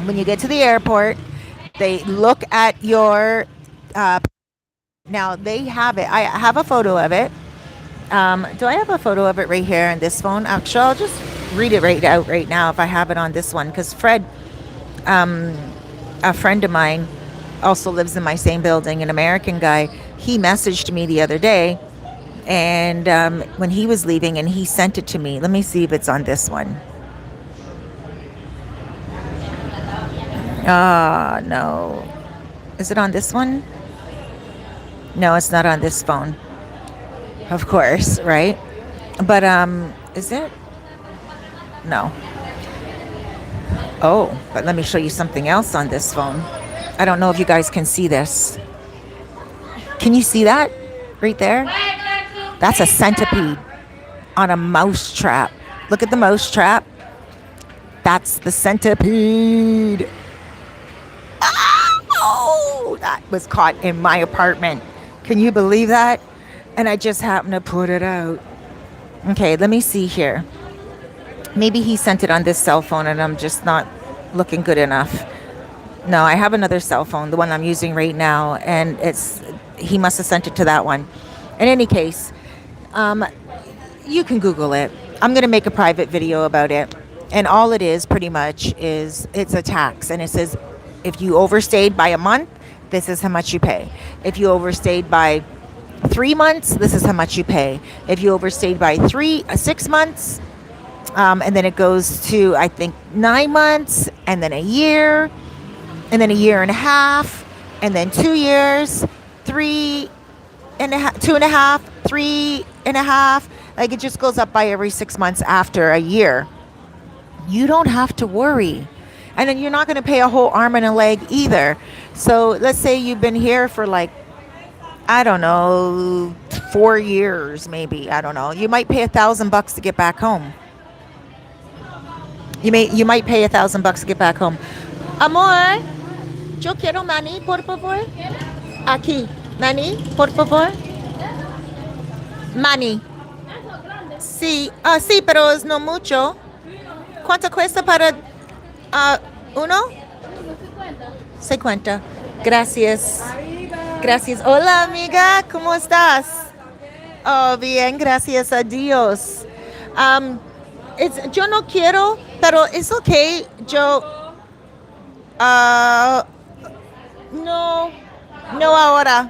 When you get to the airport, they look at your now they have it. I have a photo of it. Do I have a photo of it right here on this phone? Actually, I'll just read it right now if I have it on this one, because Fred, a friend of mine, also lives in my same building, an American guy. He messaged me the other day, and when he was leaving, and he sent it to me. Let me see if it's on this one. No. Is it on this one? No, it's not on this phone. Of course, right? But is it? No. Oh, but let me show you something else on this phone. I don't know if you guys can see this. Can you see that right there? That's a centipede on a mouse trap. Look at the mouse trap. That's the centipede. Oh, that was caught in my apartment. Can you believe that? And I just happened to put it out. Okay, let me see here. Maybe he sent it on this cell phone and I'm just not looking good enough. No, I have another cell phone, the one I'm using right now, and he must have sent it to that one. In any case, you can Google it. I'm going to make a private video about it. And all it is pretty much is it's a tax. And it says if you overstayed by a month, this is how much you pay. If you overstayed by 3 months, this is how much you pay. If you overstayed by 6 months, and then it goes to, I think, 9 months, and then a year, and then a year and a half, and then 2 years, 3.5, 2.5, 3.5. Like it just goes up by every 6 months after a year. You don't have to worry. And then you're not going to pay a whole arm and a leg either. So let's say you've been here for like, I don't know, 4 years maybe. I don't know. You might pay $1,000 to get back home. You might pay $1,000 to get back home. Amor, yo quiero maní, por favor. Aquí, maní, por favor. Maní. Sí, sí, pero es no mucho. ¿Cuánto cuesta para uno? 50. Gracias. Gracias. Hola, amiga, ¿cómo estás? Oh, bien, gracias a Dios. Yo no quiero, pero es okay. No, no ahora.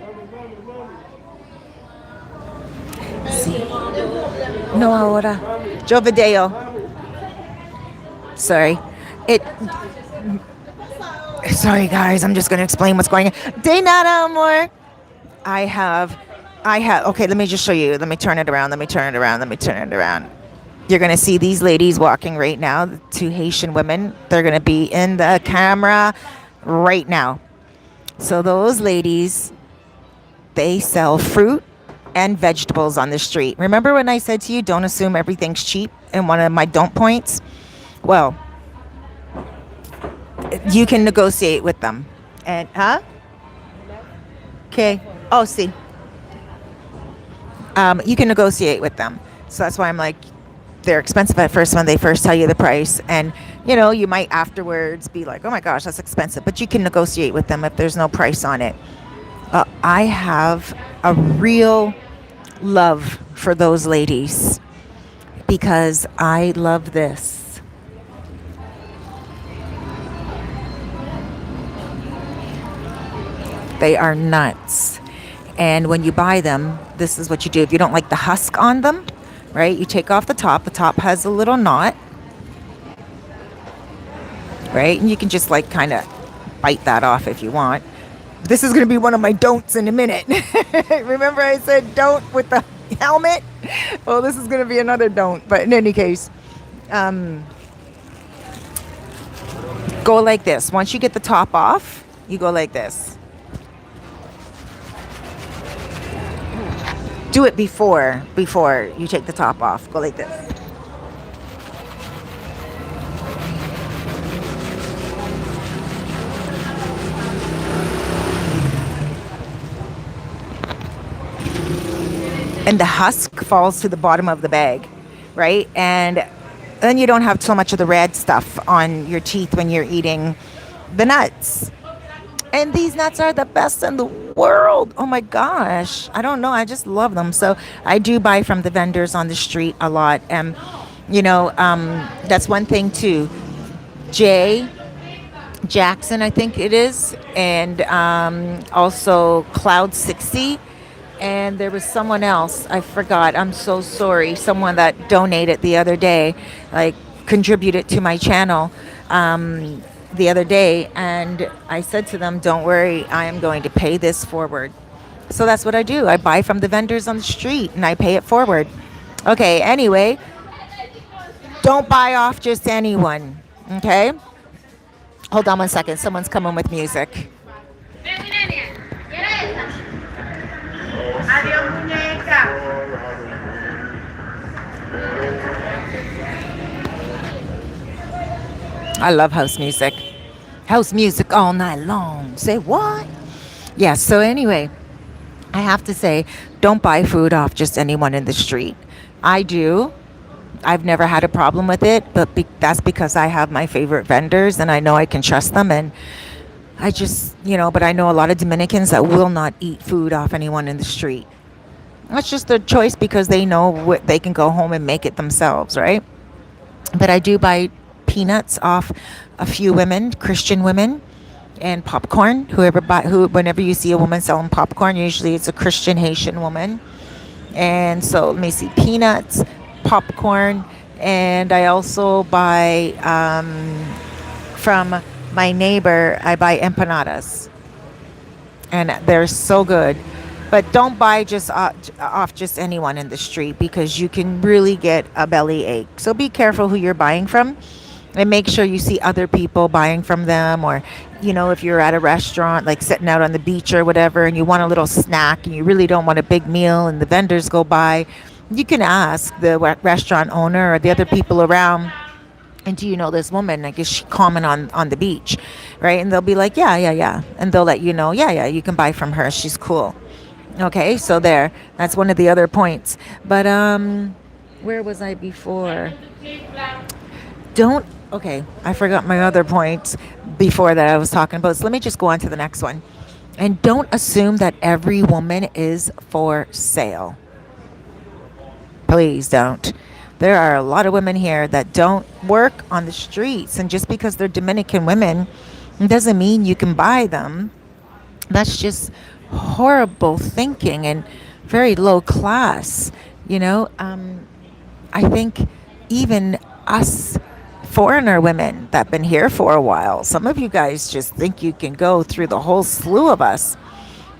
Sí. No ahora. Yo video. Sorry. Sorry, guys. I'm just going to explain what's going on. De nada, amor. I have. Okay, let me just show you. Let me turn it around. You're going to see these ladies walking right now. The 2 Haitian women. They're going to be in the camera right now. So those ladies, they sell fruit and vegetables on the street. Remember when I said to you, don't assume everything's cheap in one of my don't points? Well, you can negotiate with them. And, Okay. Oh, see. You can negotiate with them. So that's why I'm like, they're expensive at first when they first tell you the price. And, you might afterwards be like, oh my gosh, that's expensive. But you can negotiate with them if there's no price on it. I have a real love for those ladies because I love this. They are nuts. And when you buy them, this is what you do. If you don't like the husk on them, right, you take off the top. The top has a little knot, right? And you can just like kind of bite that off if you want. This is going to be one of my don'ts in a minute. Remember I said don't with the helmet? Well, this is going to be another don't. But in any case, go like this. Once you get the top off, you go like this. Do it before you take the top off. Go like this. And the husk falls to the bottom of the bag, right? And then you don't have so much of the red stuff on your teeth when you're eating the nuts. And these nuts are the best in the world. Oh my gosh. I don't know. I just love them. So I do buy from the vendors on the street a lot. And, that's one thing too. Jackson, I think it is. And also Cloud 60. And there was someone else. I forgot. I'm so sorry. Someone that donated the other day, like contributed to my channel. the other day, and I said to them, "Don't worry, I am going to pay this forward." So that's what I do. I buy from the vendors on the street and I pay it forward. Okay, anyway, don't buy off just anyone. Okay? Hold on one second. Someone's coming with music. I love house music. House music all night long. Say what? Yeah, so anyway, I have to say, don't buy food off just anyone in the street. I do. I've never had a problem with it, but that's because I have my favorite vendors and I know I can trust them. And I just, but I know a lot of Dominicans that will not eat food off anyone in the street. That's just their choice because they know what they can go home and make it themselves, right? But I do buy peanuts off a few women, Christian women, and popcorn. Whenever you see a woman selling popcorn, usually it's a Christian Haitian woman. And so let me see, peanuts, popcorn, and I also buy from my neighbor. I buy empanadas, and they're so good. But don't buy just off just anyone in the street because you can really get a belly ache. So be careful who you're buying from and make sure you see other people buying from them, or if you're at a restaurant like sitting out on the beach or whatever and you want a little snack and you really don't want a big meal and the vendors go by, you can ask the restaurant owner or the other people around, and do you know this woman? Like, is she common on the beach, right? And they'll be like, yeah, yeah, yeah, and they'll let you know, yeah, yeah, you can buy from her, she's cool. Okay, so that's one of the other points. But where was I before? Don't Okay, I forgot my other points before that I was talking about. So let me just go on to the next one. And don't assume that every woman is for sale. Please don't. There are a lot of women here that don't work on the streets, and just because they're Dominican women doesn't mean you can buy them. That's just horrible thinking and very low class. I think even us foreigner women that been here for a while, some of you guys just think you can go through the whole slew of us.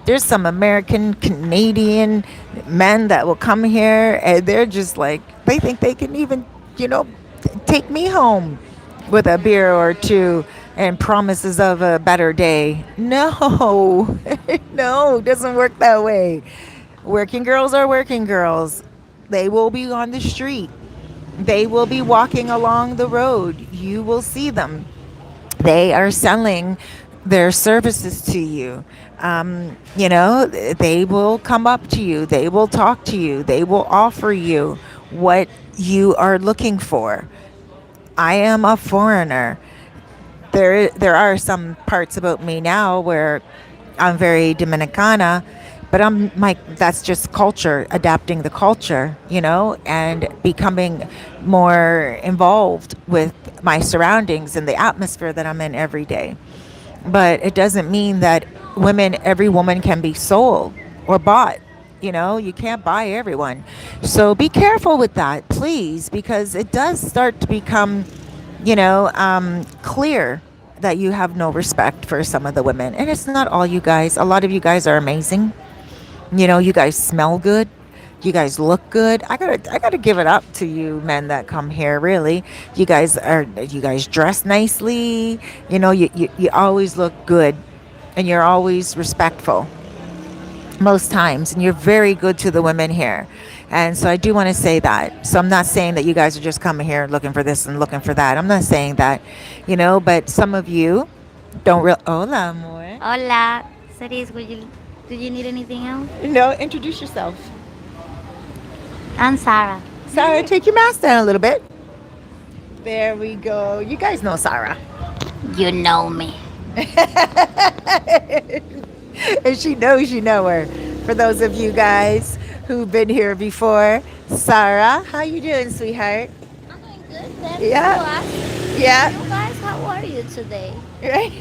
There's some American, Canadian men that will come here and they're just like, they think they can even, take me home with a beer or two and promises of a better day. No, no, it doesn't work that way. Working girls are working girls. They will be on the street. They will be walking along the road. You will see them. They are selling their services to you. They will come up to you. They will talk to you. They will offer you what you are looking for. I am a foreigner. There are some parts about me now where I'm very Dominicana, but that's just culture, adapting the culture, and becoming more involved with my surroundings and the atmosphere that I'm in every day. But it doesn't mean that every woman can be sold or bought. You can't buy everyone. So be careful with that, please, because it does start to become, clear that you have no respect for some of the women. And it's not all you guys. A lot of you guys are amazing. You guys smell good. You guys look good. I gotta give it up to you men that come here, really. You guys dress nicely. You always look good and you're always respectful most times, and you're very good to the women here. And so I do want to say that. So I'm not saying that you guys are just coming here looking for this and looking for that. I'm not saying that, but some of you don't real. Hola, amor. Hola, Cerise, do you need anything else? No, introduce yourself. I'm Sarah. Sarah, take your mask down a little bit. There we go. You guys know Sarah. You know me. And she knows you know her. For those of you guys who've been here before, Sarah, how you doing, sweetheart? I'm doing good. Thanks Yeah. for asking. Yeah. You guys, how are you today? Right?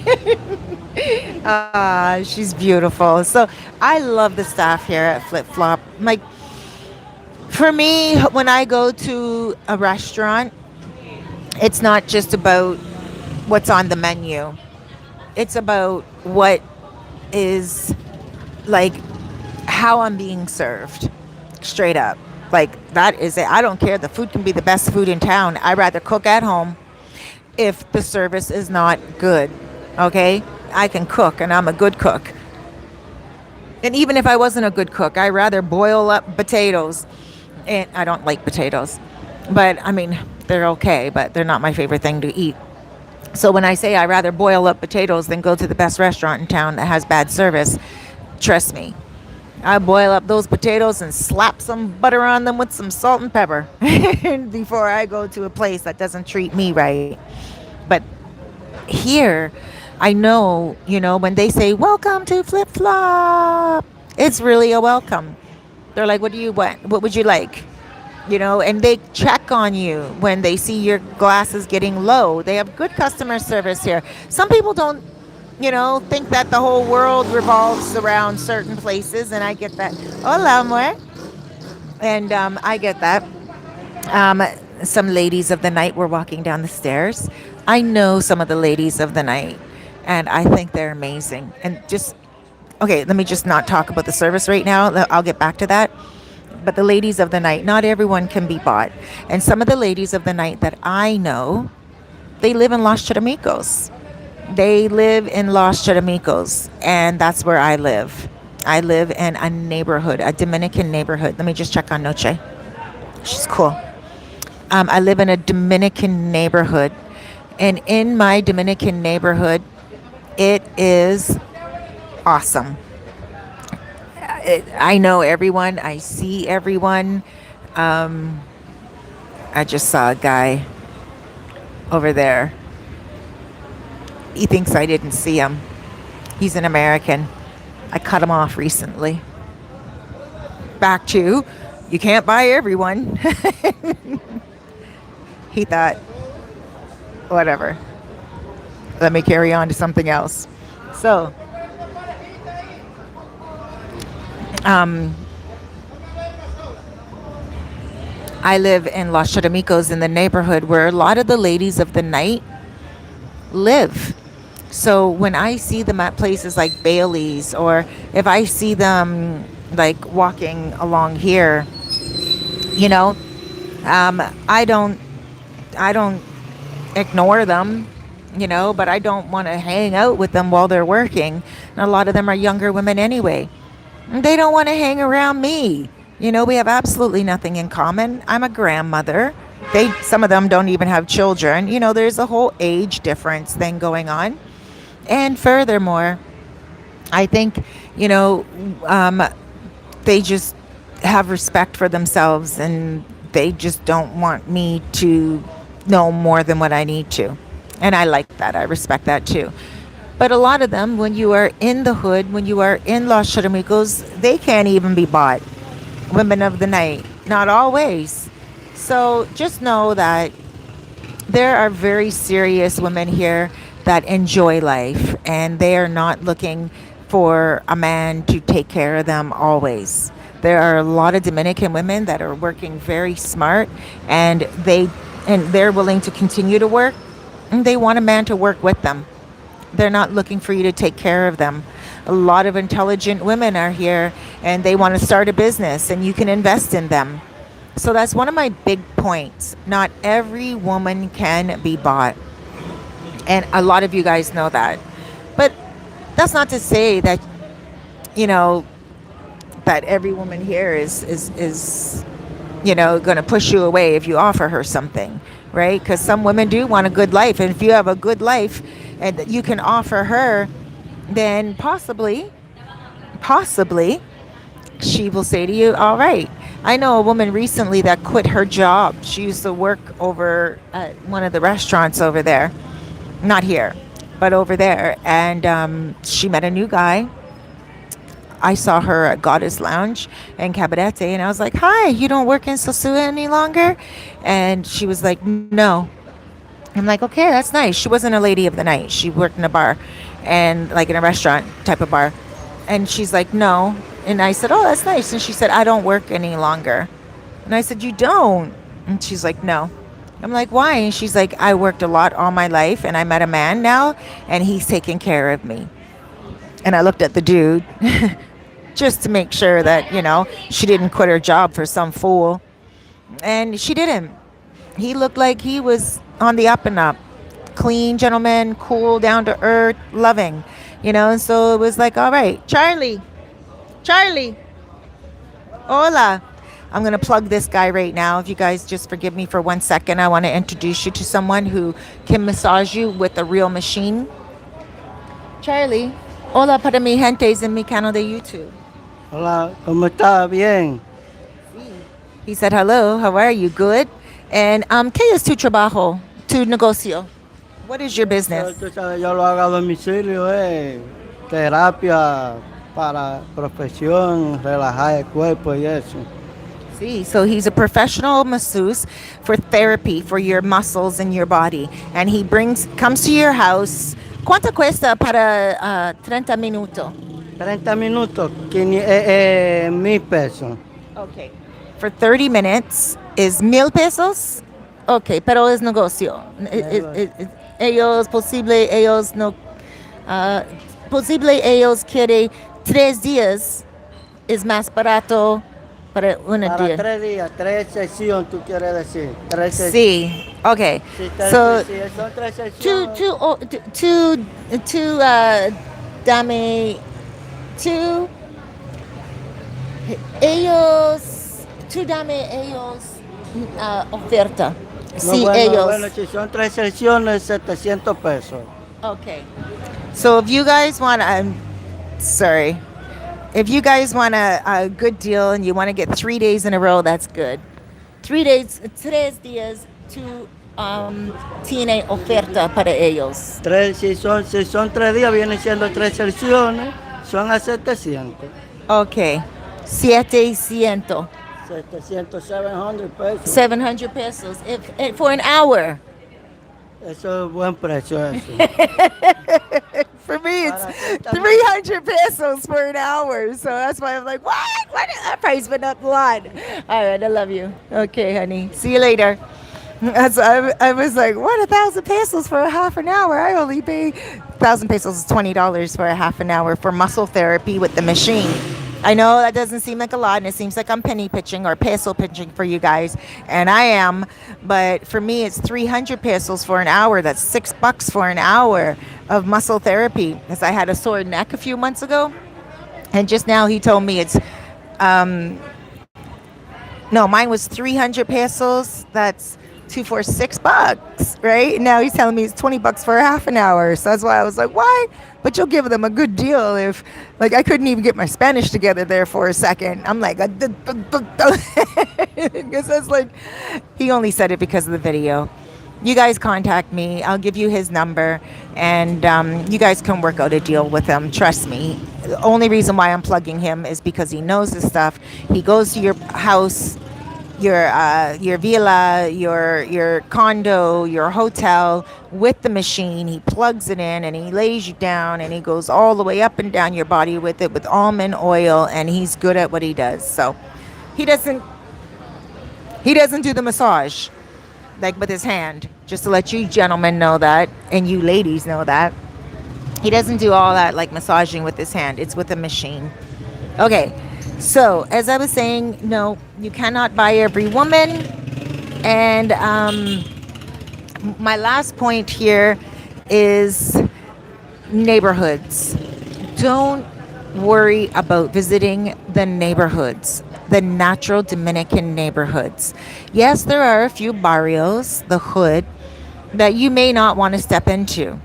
She's beautiful. So I love the staff here at Flip Flop. Like, for me, when I go to a restaurant, it's not just about what's on the menu. It's about what is like how I'm being served. Straight up. Like that is it. I don't care. The food can be the best food in town. I'd rather cook at home if the service is not good. Okay? I can cook and I'm a good cook. And even if I wasn't a good cook, I rather boil up potatoes. And I don't like potatoes. But I mean, they're okay, but they're not my favorite thing to eat. So when I say I rather boil up potatoes than go to the best restaurant in town that has bad service, trust me. I boil up those potatoes and slap some butter on them with some salt and pepper before I go to a place that doesn't treat me right. But here, I know, when they say, welcome to Flip Flop, it's really a welcome. They're like, what do you want? What would you like? And they check on you when they see your glass is getting low. They have good customer service here. Some people don't, think that the whole world revolves around certain places, and I get that. Hola, amor. And I get that. Some ladies of the night were walking down the stairs. I know some of the ladies of the night, and I think they're amazing. And just, okay, let me just not talk about the service right now. I'll get back to that. But the ladies of the night, not everyone can be bought. And some of the ladies of the night that I know, they live in Los Charamicos. They live in Los Charamicos, and that's where I live. I live in a neighborhood, a Dominican neighborhood. Let me just check on Noche. She's cool. I live in a Dominican neighborhood, and in my Dominican neighborhood, it is awesome. I know everyone. I see everyone. I just saw a guy over there. He thinks I didn't see him. He's an American. I cut him off recently. Back to, you can't buy everyone. He thought, whatever. Let me carry on to something else. So, I live in Los Charamicos in the neighborhood where a lot of the ladies of the night live. So when I see them at places like Bailey's, or if I see them like walking along here, I don't ignore them, but I don't want to hang out with them while they're working. And a lot of them are younger women anyway. They don't want to hang around me. We have absolutely nothing in common. I'm a grandmother. Some of them don't even have children. There's a whole age difference thing going on. And furthermore, I think, they just have respect for themselves, and they just don't want me to know more than what I need to. And I like that. I respect that too. But a lot of them, when you are in the hood, when you are in Los Charamicos, they can't even be bought. Women of the night. Not always. So just know that there are very serious women here that enjoy life, and they are not looking for a man to take care of them always. There are a lot of Dominican women that are working very smart, and they're willing to continue to work, and they want a man to work with them. They're not looking for you to take care of them. A lot of intelligent women are here, and they want to start a business, and you can invest in them. So that's one of my big points. Not every woman can be bought. And a lot of you guys know that. But that's not to say that, that every woman here is going to push you away if you offer her something, right? Because some women do want a good life. And if you have a good life and that you can offer her, then possibly, she will say to you, all right. I know a woman recently that quit her job. She used to work over at one of the restaurants over there. Not here, but over there. And she met a new guy. I saw her at Goddess Lounge and Cabarete, and I was like, hi, you don't work in Sosua any longer? And she was like, no. I'm like, okay, that's nice. She wasn't a lady of the night. She worked in a bar, and like in a restaurant type of bar. And she's like, no. And I said, oh, that's nice. And she said, I don't work any longer. And I said, you don't? And she's like, no. I'm like, why? And she's like, I worked a lot all my life and I met a man now and he's taking care of me. And I looked at the dude just to make sure that, she didn't quit her job for some fool. And she didn't. He looked like he was on the up and up. Clean gentleman, cool, down to earth, loving. And so it was like, all right, Charlie, hola. I'm going to plug this guy right now. If you guys just forgive me for 1 second, I want to introduce you to someone who can massage you with a real machine. Charlie, hola para mi gentes en mi canal de YouTube. Hola, ¿cómo está? Bien. He said, hello, how are you? Good. And ¿qué es tu trabajo, tu negocio? What is your business? Tú sabes, yo lo hago a domicilio, terapia para profesión, relajar el cuerpo y eso. See, so he's a professional masseuse for therapy for your muscles in your body. And he comes to your house. ¿Cuánto cuesta para 30 minutos? 30 minutos, 1,000 pesos. Okay. For 30 minutes is 1,000 pesos? Okay, pero es negocio. Ellos no, ellos quieren 3 días, es más barato para un Para día. 3 días, 3 sesiones, tú quieres decir. 3 sesiones. Sí, okay. Sí, So, son 3 sesiones. dame, tú dame ellos oferta. No, Sí, bueno, ellos. Bueno, si son 3 sesiones, 700 pesos. Okay. So if you guys want, I'm sorry. If you guys want a good deal and you want to get 3 days in a row, that's good. 3 days, 3 días, tú tiene oferta para ellos. Si son 3 días, vienen siendo 3 sesiones, son a 700. Okay. 700. 700 pesos. 700 pesos if for an hour. Eso es buen precio, eso. For me, it's 300 pesos for an hour. So that's why I'm like, what? That price went up a lot. All right, I love you. Okay, honey. See you later. I was like, what, 1,000 pesos for a half an hour? I only pay 1,000 pesos is $20 for a half an hour for muscle therapy with the machine. I know that doesn't seem like a lot, and it seems like I'm penny pitching or peso pitching for you guys, and I am. But for me, it's 300 pesos for an hour. That's $6 for an hour of muscle therapy. Because I had a sore neck a few months ago, and just now he told me it's no, mine was 300 pesos. That's $6, right? Now he's telling me it's $20 for a half an hour. So that's why I was like, why? But you'll give them a good deal if, like, I couldn't even get my Spanish together there for a second. I'm like, because that's like, he only said it because of the video. You guys contact me. I'll give you his number, and you guys can work out a deal with him. Trust me. The only reason why I'm plugging him is because he knows this stuff. He goes to your house, your villa, your condo, your hotel with the machine. He plugs it in and he lays you down and he goes all the way up and down your body with it with almond oil, and he's good at what he does. So he doesn't do the massage like with his hand, just to let you gentlemen know that, and you ladies know that. He doesn't do all that like massaging with his hand. It's with a machine. Okay. So, as I was saying, no, you cannot buy every woman. And my last point here is neighborhoods. Don't worry about visiting the neighborhoods, the natural Dominican neighborhoods. Yes, there are a few barrios, the hood, that you may not want to step into.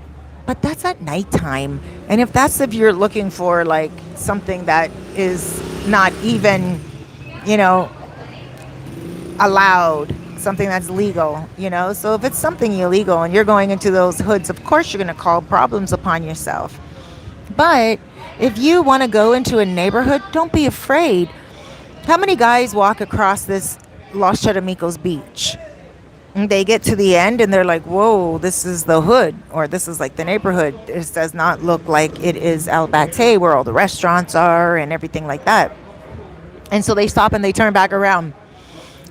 But that's at nighttime. And if you're looking for like something that is not even, allowed, something that's legal, So if it's something illegal and you're going into those hoods, of course you're going to call problems upon yourself. But if you want to go into a neighborhood, don't be afraid. How many guys walk across this Los Charamicos beach? And they get to the end and they're like, whoa, this is the hood, or this is like the neighborhood. This does not look like it is El Bate, where all the restaurants are and everything like that. And so they stop and they turn back around.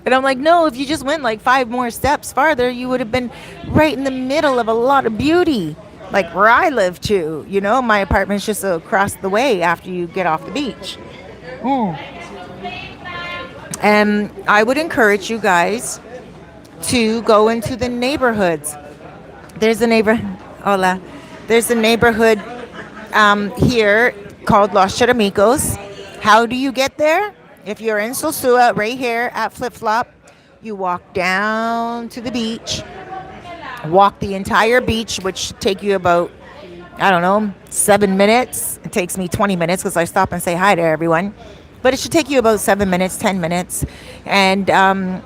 And I'm like, no, if you just went like 5 more steps farther, you would have been right in the middle of a lot of beauty. Like where I live too. My apartment's just across the way after you get off the beach. And I would encourage you guys to go into the neighborhoods. There's a neighbor, hola. There's a neighborhood here called Los Charamicos. How do you get there? If you're in Sosua, right here at Flip Flop, you walk down to the beach, walk the entire beach, which should take you about, I don't know, 7 minutes. It takes me 20 minutes because I stop and say hi to everyone. But it should take you about 7 minutes, 10 minutes. And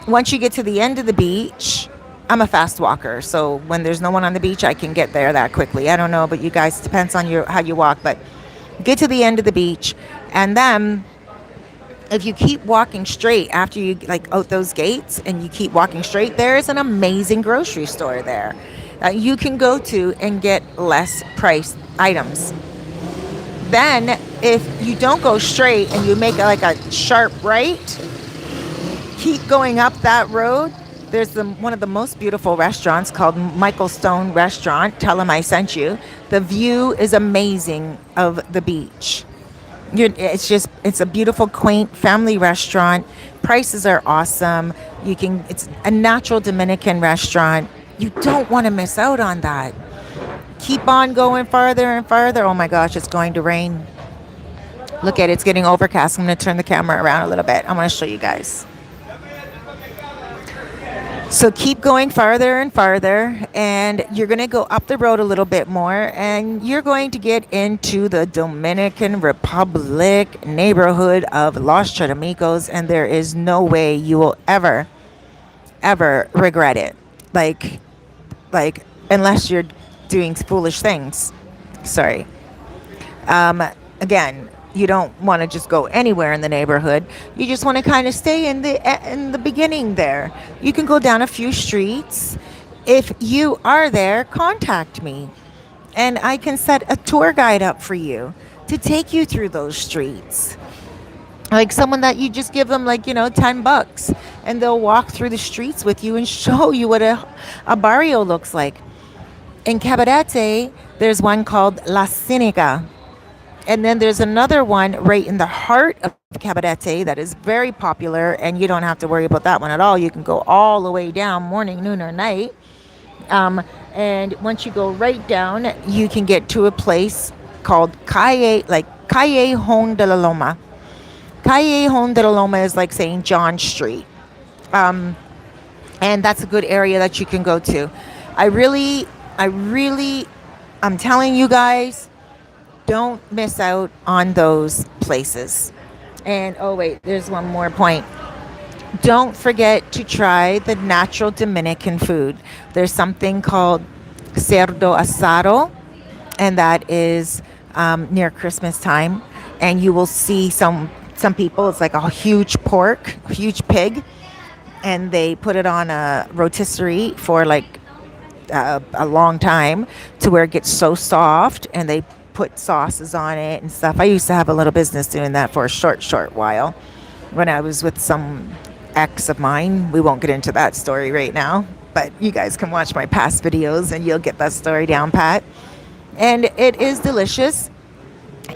once you get to the end of the beach, I'm a fast walker. So when there's no one on the beach, I can get there that quickly. I don't know about you guys. It depends on how you walk. But get to the end of the beach. And then if you keep walking straight after you out those gates and you keep walking straight, there is an amazing grocery store there that you can go to and get less priced items. Then if you don't go straight and you make a sharp right, keep going up that road, there's one of the most beautiful restaurants called Michael Stone Restaurant. Tell them I sent you. The view is amazing of the beach. It's a beautiful, quaint family restaurant. Prices are awesome. It's a natural Dominican restaurant. You don't want to miss out on that. Keep on going farther and farther. Oh my gosh, it's going to rain. Look at it, it's getting overcast. I'm going to turn the camera around a little bit. I want to show you guys. So keep going farther and farther, and you're going to go up the road a little bit more, and you're going to get into the Dominican Republic neighborhood of Los Charamicos, and there is no way you will ever regret it. Like unless you're doing foolish things. Sorry. Again, you don't want to just go anywhere in the neighborhood. You just want to kind of stay in the beginning there. You can go down a few streets. If you are there, contact me, and I can set a tour guide up for you to take you through those streets. Like someone that you just give them $10, and they'll walk through the streets with you and show you what a barrio looks like. In Cabarete, there's one called La Cinica. And then there's another one right in the heart of Cabarete that is very popular, and you don't have to worry about that one at all. You can go all the way down morning, noon, or night. And once you go right down, you can get to a place called Callejon de la Loma. Callejon de la Loma is like saying John Street. And that's a good area that you can go to. I'm telling you guys, don't miss out on those places. And oh wait, there's one more point. Don't forget to try the natural Dominican food. There's something called cerdo asado, and that is near Christmas time. And you will see some people, it's like a huge pork, a huge pig, and they put it on a rotisserie for a long time to where it gets so soft, and they put sauces on it and stuff. I used to have a little business doing that for a short while when I was with some ex of mine. We won't get into that story right now, but you guys can watch my past videos and you'll get that story down pat. And it is delicious.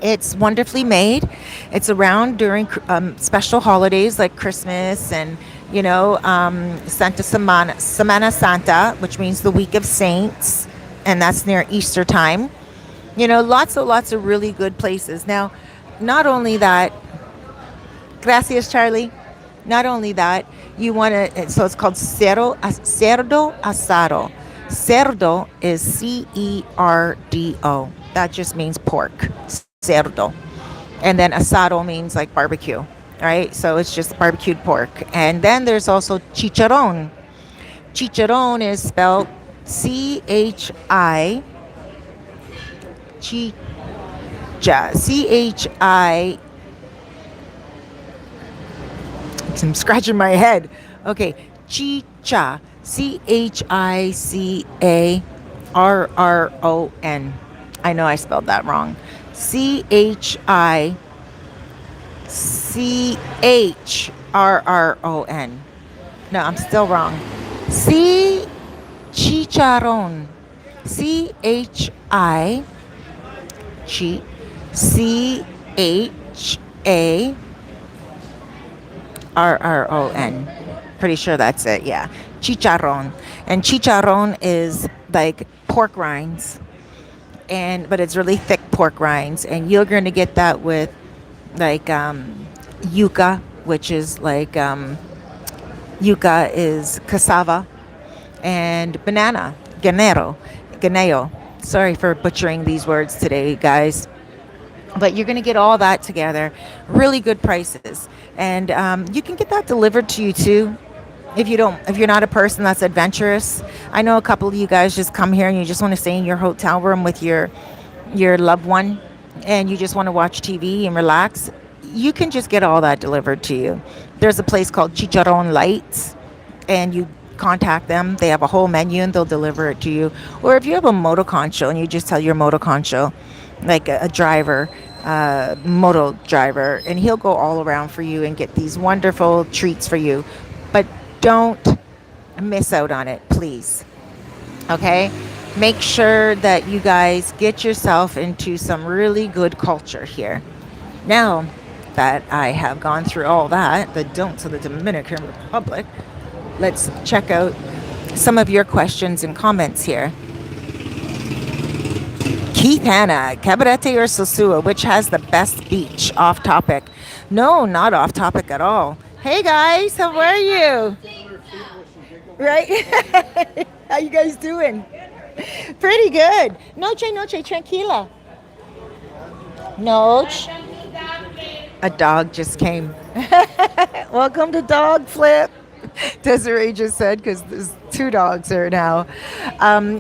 It's wonderfully made. It's around during special holidays like Christmas and Santa Semana Santa, which means the week of saints, and that's near Easter time. Lots of really good places. Now, not only that, gracias, Charlie. Not only that, you want to, so it's called cerdo asado. Cerdo is CERDO. That just means pork. Cerdo. And then asado means like barbecue, right? So it's just barbecued pork. And then there's also chicharron. Chicharron is spelled CHI. CHI. I'm scratching my head. Okay, chicha. CHICARRON. I know I spelled that wrong. CHICHARRON. Chicharron. No, I'm still wrong. C chicharron. CHI chi CHARRON. Pretty sure that's it. Yeah, chicharron. And chicharron is like pork rinds, and but it's really thick pork rinds, and you're going to get that with like yuca, which is like yuca is cassava, and banana, ganeo. Sorry for butchering these words today, guys. But you're going to get all that together, really good prices, and you can get that delivered to you too. If you're not a person that's adventurous, I know a couple of you guys just come here and you just want to stay in your hotel room with your loved one, and you just want to watch TV and relax. You can just get all that delivered to you. There's a place called Chicharron Lights, and you contact them. They have a whole menu and they'll deliver it to you. Or if you have a moto concho and you just tell your moto concho, like a driver, moto driver, and he'll go all around for you and get these wonderful treats for you. But don't miss out on it, please. Okay? Make sure that you guys get yourself into some really good culture here. Now that I have gone through all that, the don'ts of the Dominican Republic, let's check out some of your questions and comments here. Keith Hanna, Cabarete or Sosua, which has the best beach? Off topic. No, not off topic at all. Hey guys, how are you? Right? How you guys doing? Pretty good. Noche, tranquila. Noche. A dog just came. Welcome to Dog Flip. Desiree just said, because there's two dogs there now.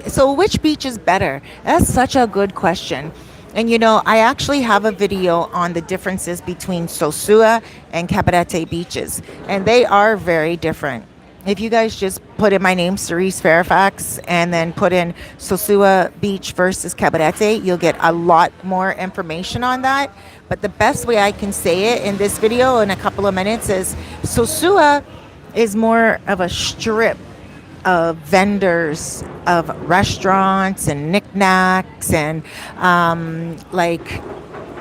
So which beach is better? That's such a good question. And I actually have a video on the differences between Sosua and Cabarete beaches, and they are very different. If you guys just put in my name, Cerise Fairfax, and then put in Sosua Beach versus Cabarete, you'll get a lot more information on that. But the best way I can say it in this video in a couple of minutes is Sosua is more of a strip of vendors, of restaurants and knickknacks and like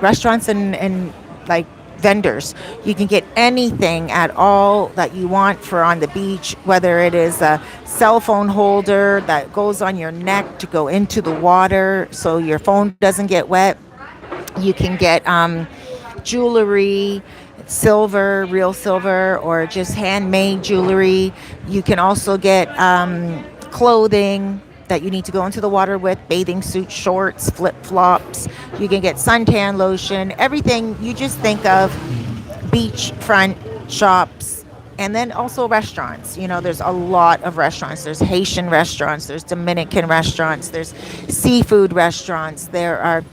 restaurants and like vendors. You can get anything at all that you want for on the beach, whether it is a cell phone holder that goes on your neck to go into the water so your phone doesn't get wet. You can get jewelry, silver, real silver, or just handmade jewelry. You can also get clothing that you need to go into the water with, bathing suits, shorts, flip-flops. You can get suntan lotion, everything you just think of, beachfront shops, and then also restaurants. There's a lot of restaurants. There's Haitian restaurants, there's Dominican restaurants, there's seafood restaurants, there are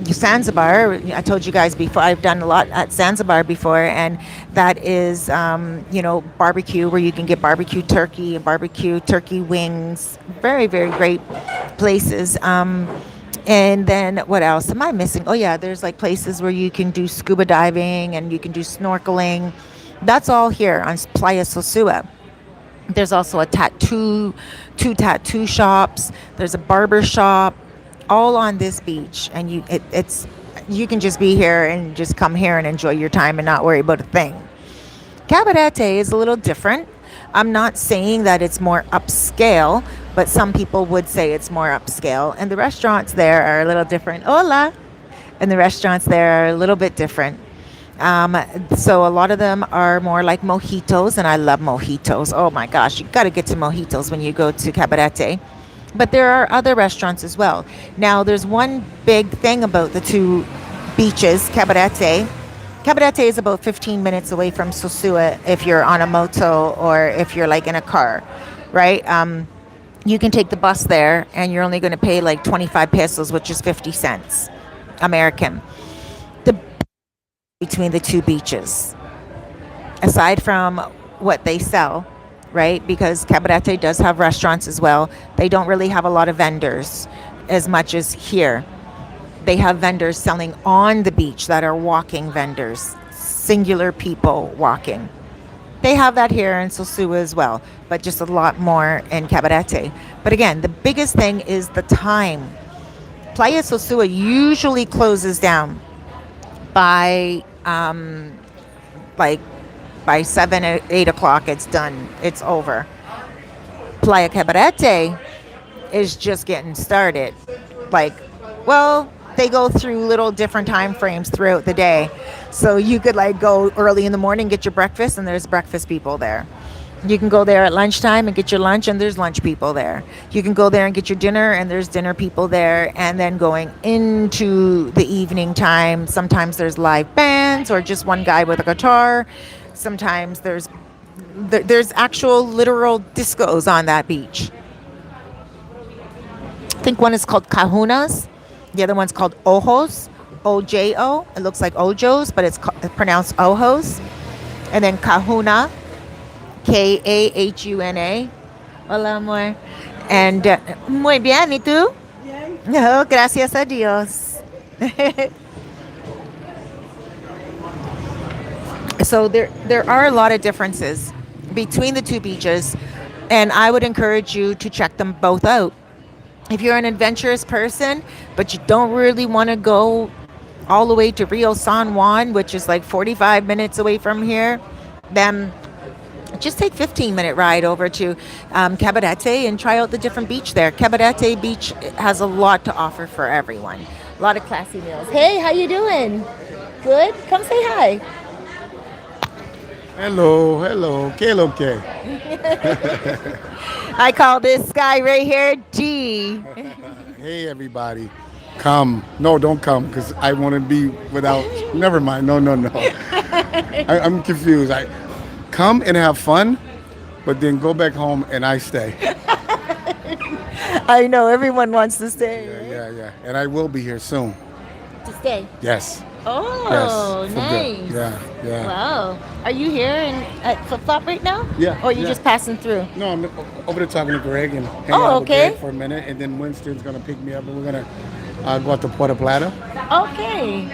Zanzibar. I told you guys before, I've done a lot at Zanzibar before, and that is, barbecue, where you can get barbecue turkey wings. Very, very great places. And then what else am I missing? Oh yeah, there's like places where you can do scuba diving and you can do snorkeling. That's all here on Playa Sosua. There's also two tattoo shops. There's a barber shop, all on this beach, and you can just be here and just come here and enjoy your time and not worry about a thing. Cabarete is a little different. I'm not saying that it's more upscale, but some people would say it's more upscale, and the restaurants there are a little different. Hola! And the restaurants there are a little bit different. So a lot of them are more like mojitos, and I love mojitos. Oh my gosh, you got to get to mojitos when you go to Cabarete. But there are other restaurants as well. Now, there's one big thing about the two beaches, Cabarete. Cabarete is about 15 minutes away from Sosua if you're on a moto or if you're like in a car, right? You can take the bus there and you're only going to pay like 25 pesos, which is 50 cents American. The between the two beaches, aside from what they sell, right? Because Cabarete does have restaurants as well. They don't really have a lot of vendors as much as here. They have vendors selling on the beach that are walking vendors, singular people walking. They have that here in Sosua as well, but just a lot more in Cabarete. But again, the biggest thing is the time. Playa Sosua usually closes down by like by 7 or 8 o'clock. It's done. It's over. Playa Cabarete is just getting started. Like, well, they go through little different time frames throughout the day. So you could like go early in the morning, get your breakfast, and there's breakfast people there. You can go there at lunchtime and get your lunch, and there's lunch people there. You can go there and get your dinner, and there's dinner people there. And then going into the evening time, sometimes there's live bands or just one guy with a guitar. Sometimes there's actual literal discos on that beach. I think one is called Cajunas. The other one's called Ojos, O-J-O. It looks like Ojos, but it's pronounced Ojos. And then Cajuna, K-A-H-U-N-A. Hola, amor. And muy bien, ¿y tú? Bien. No, gracias a Dios. So there are a lot of differences between the two beaches, and I would encourage you to check them both out. If you're an adventurous person, but you don't really want to go all the way to Rio San Juan, which is like 45 minutes away from here, then just take 15-minute ride over to Cabarete and try out the different beach there. Cabarete Beach has a lot to offer for everyone. A lot of classy meals. Hey, how you doing? Good? Come say hi. Hello, ¿qué lo que? I call this guy right here D. Hey, everybody, come. No, don't come, because I want to be without, never mind, no. I'm confused. Come and have fun, but then go back home and I stay. I know, everyone wants to stay. Yeah, and I will be here soon. To stay? Yes. Oh, yes, nice. Yeah. Wow. Are you here at Flip Flop right now? Yeah. Or are you just passing through? No, I'm over there talking to Greg and hanging out with okay. Greg for a minute, and then Winston's going to pick me up, and we're going to go out to Puerta Plata. Okay.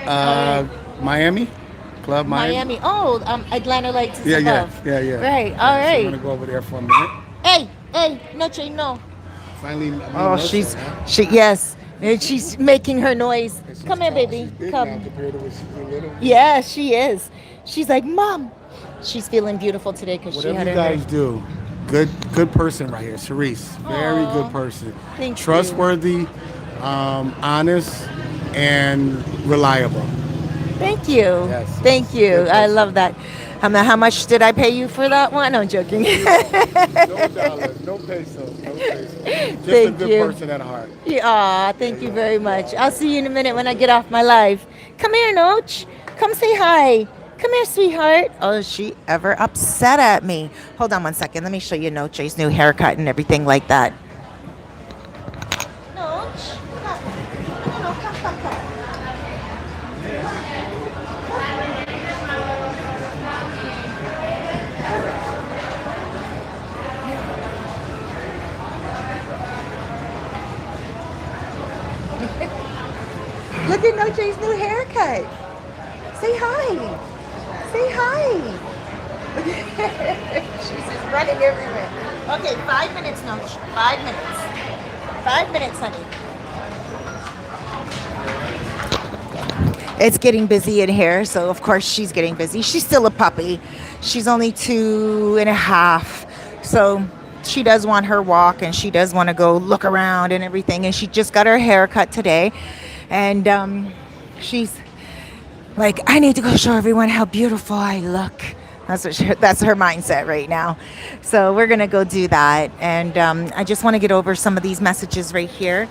Miami. Club Miami. Oh, Atlanta Lights is above. Yeah. Right, all So right. I'm going to go over there for a minute. Hey, Noche, no. Finally. Yes. And she's making her noise. Come here, baby. Come. Compared to when she was little. Yeah, she is. She's like, Mom. She's feeling beautiful today because she Whatever had you her hair. guys do, good person right here, Cerise. Very Aw. good person. Thank you. Trustworthy, honest, and reliable. Thank you. Yes. Thank you. Good I person. love that. How much did I pay you for that one? No, I'm joking. No dollars, no pesos, no pesos. Just a Thank good you. person at heart. Aw, thank you very much. I'll see you in a minute when I get off my live. Come here, Noch. Come say hi. Come here, sweetheart. Oh, is she ever upset at me? Hold on one second. Let me show you Noche's new haircut and everything like that. Noch, come. Look at Noche's new haircut. Say hi. Say hi. She's just running everywhere. Okay, 5 minutes, Noche. 5 minutes. 5 minutes, honey. It's getting busy in here, so of course she's getting busy. She's still a puppy. She's only 2.5. So she does want her walk, and she does want to go look around and everything. And she just got her hair cut today. And she's like, I need to go show everyone how beautiful I look. That's her mindset right now. So we're going to go do that. And I just want to get over some of these messages right here.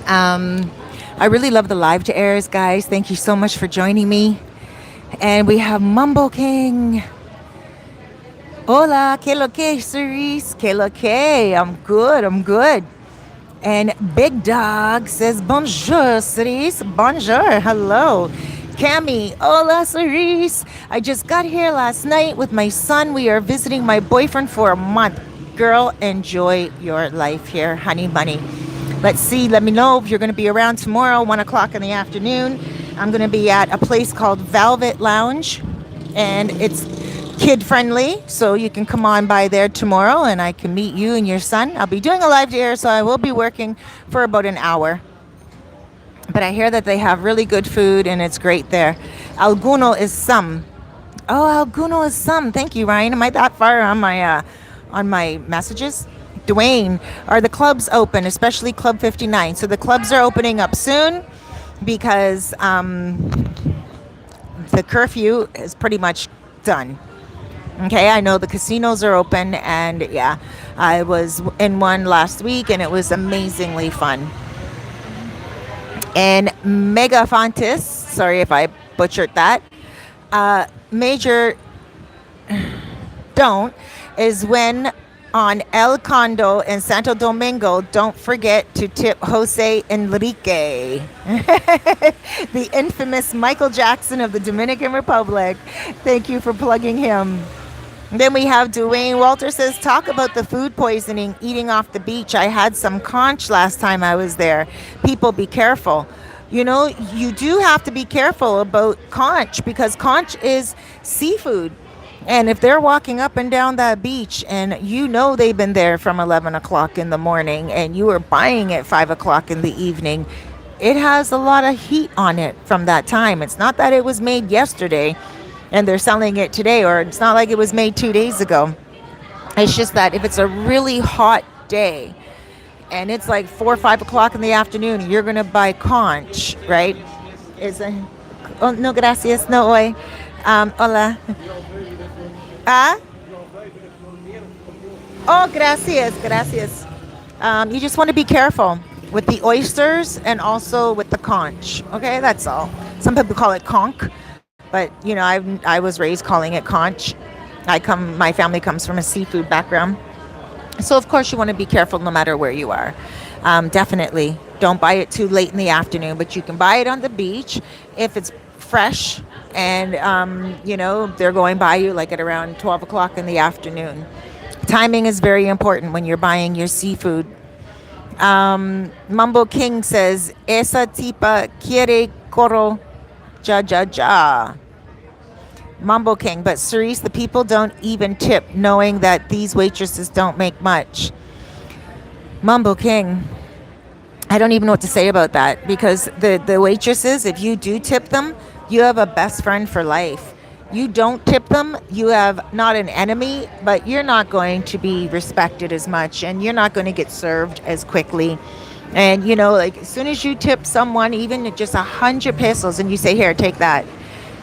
I really love the live to airs, guys. Thank you so much for joining me. And we have Mumbo King. Hola, que lo que, Cerise? Que lo que? I'm good. And Big Dog says, bonjour, Cerise. Bonjour. Hello. Cami. Hola, Cerise. I just got here last night with my son. We are visiting my boyfriend for a month. Girl, enjoy your life here, honey bunny. Let's see. Let me know if you're going to be around tomorrow, 1 o'clock in the afternoon. I'm going to be at a place called Velvet Lounge. And it's kid friendly, so you can come on by there tomorrow and I can meet you and your son. I'll be doing a live there, so I will be working for about an hour. But I hear that they have really good food and it's great there. Alguno is some. Oh, Alguno is some. Thank you, Ryan. Am I that far on my messages? Dwayne, are the clubs open, especially Club 59? So the clubs are opening up soon because the curfew is pretty much done. Okay, I know the casinos are open, and yeah, I was in one last week and it was amazingly fun. And Megafontis, sorry if I butchered that, major don't is when on El Condo in Santo Domingo, don't forget to tip Jose Enrique, the infamous Michael Jackson of the Dominican Republic. Thank you for plugging him. Then we have Dwayne Walter says, talk about the food poisoning, eating off the beach. I had some conch last time I was there. People, be careful. You know, you do have to be careful about conch because conch is seafood. And if they're walking up and down that beach and you know they've been there from 11 o'clock in the morning and you are buying it 5 o'clock in the evening, it has a lot of heat on it from that time. It's not that it was made yesterday and they're selling it today, or it's not like it was made 2 days ago. It's just that if it's a really hot day and it's like 4 or 5 o'clock in the afternoon and you're going to buy conch, right? Oh, no, gracias, no hoy. Hola. Ah? Oh, gracias, gracias. You just want to be careful with the oysters and also with the conch. Okay, that's all. Some people call it conch, but you know, I was raised calling it conch. My family comes from a seafood background, so of course you want to be careful no matter where you are. Definitely, don't buy it too late in the afternoon, but you can buy it on the beach if it's fresh. And, you know, they're going by you like at around 12 o'clock in the afternoon. Timing is very important when you're buying your seafood. Mumbo King says, esa tipa quiere coro ja ja ja. Mumbo King, but Cerise, the people don't even tip knowing that these waitresses don't make much. Mumbo King, I don't even know what to say about that because the waitresses, if you do tip them, you have a best friend for life. You don't tip them, you have not an enemy, but you're not going to be respected as much and you're not going to get served as quickly. And you know, like as soon as you tip someone, even just 100 pesos, and you say, here, take that.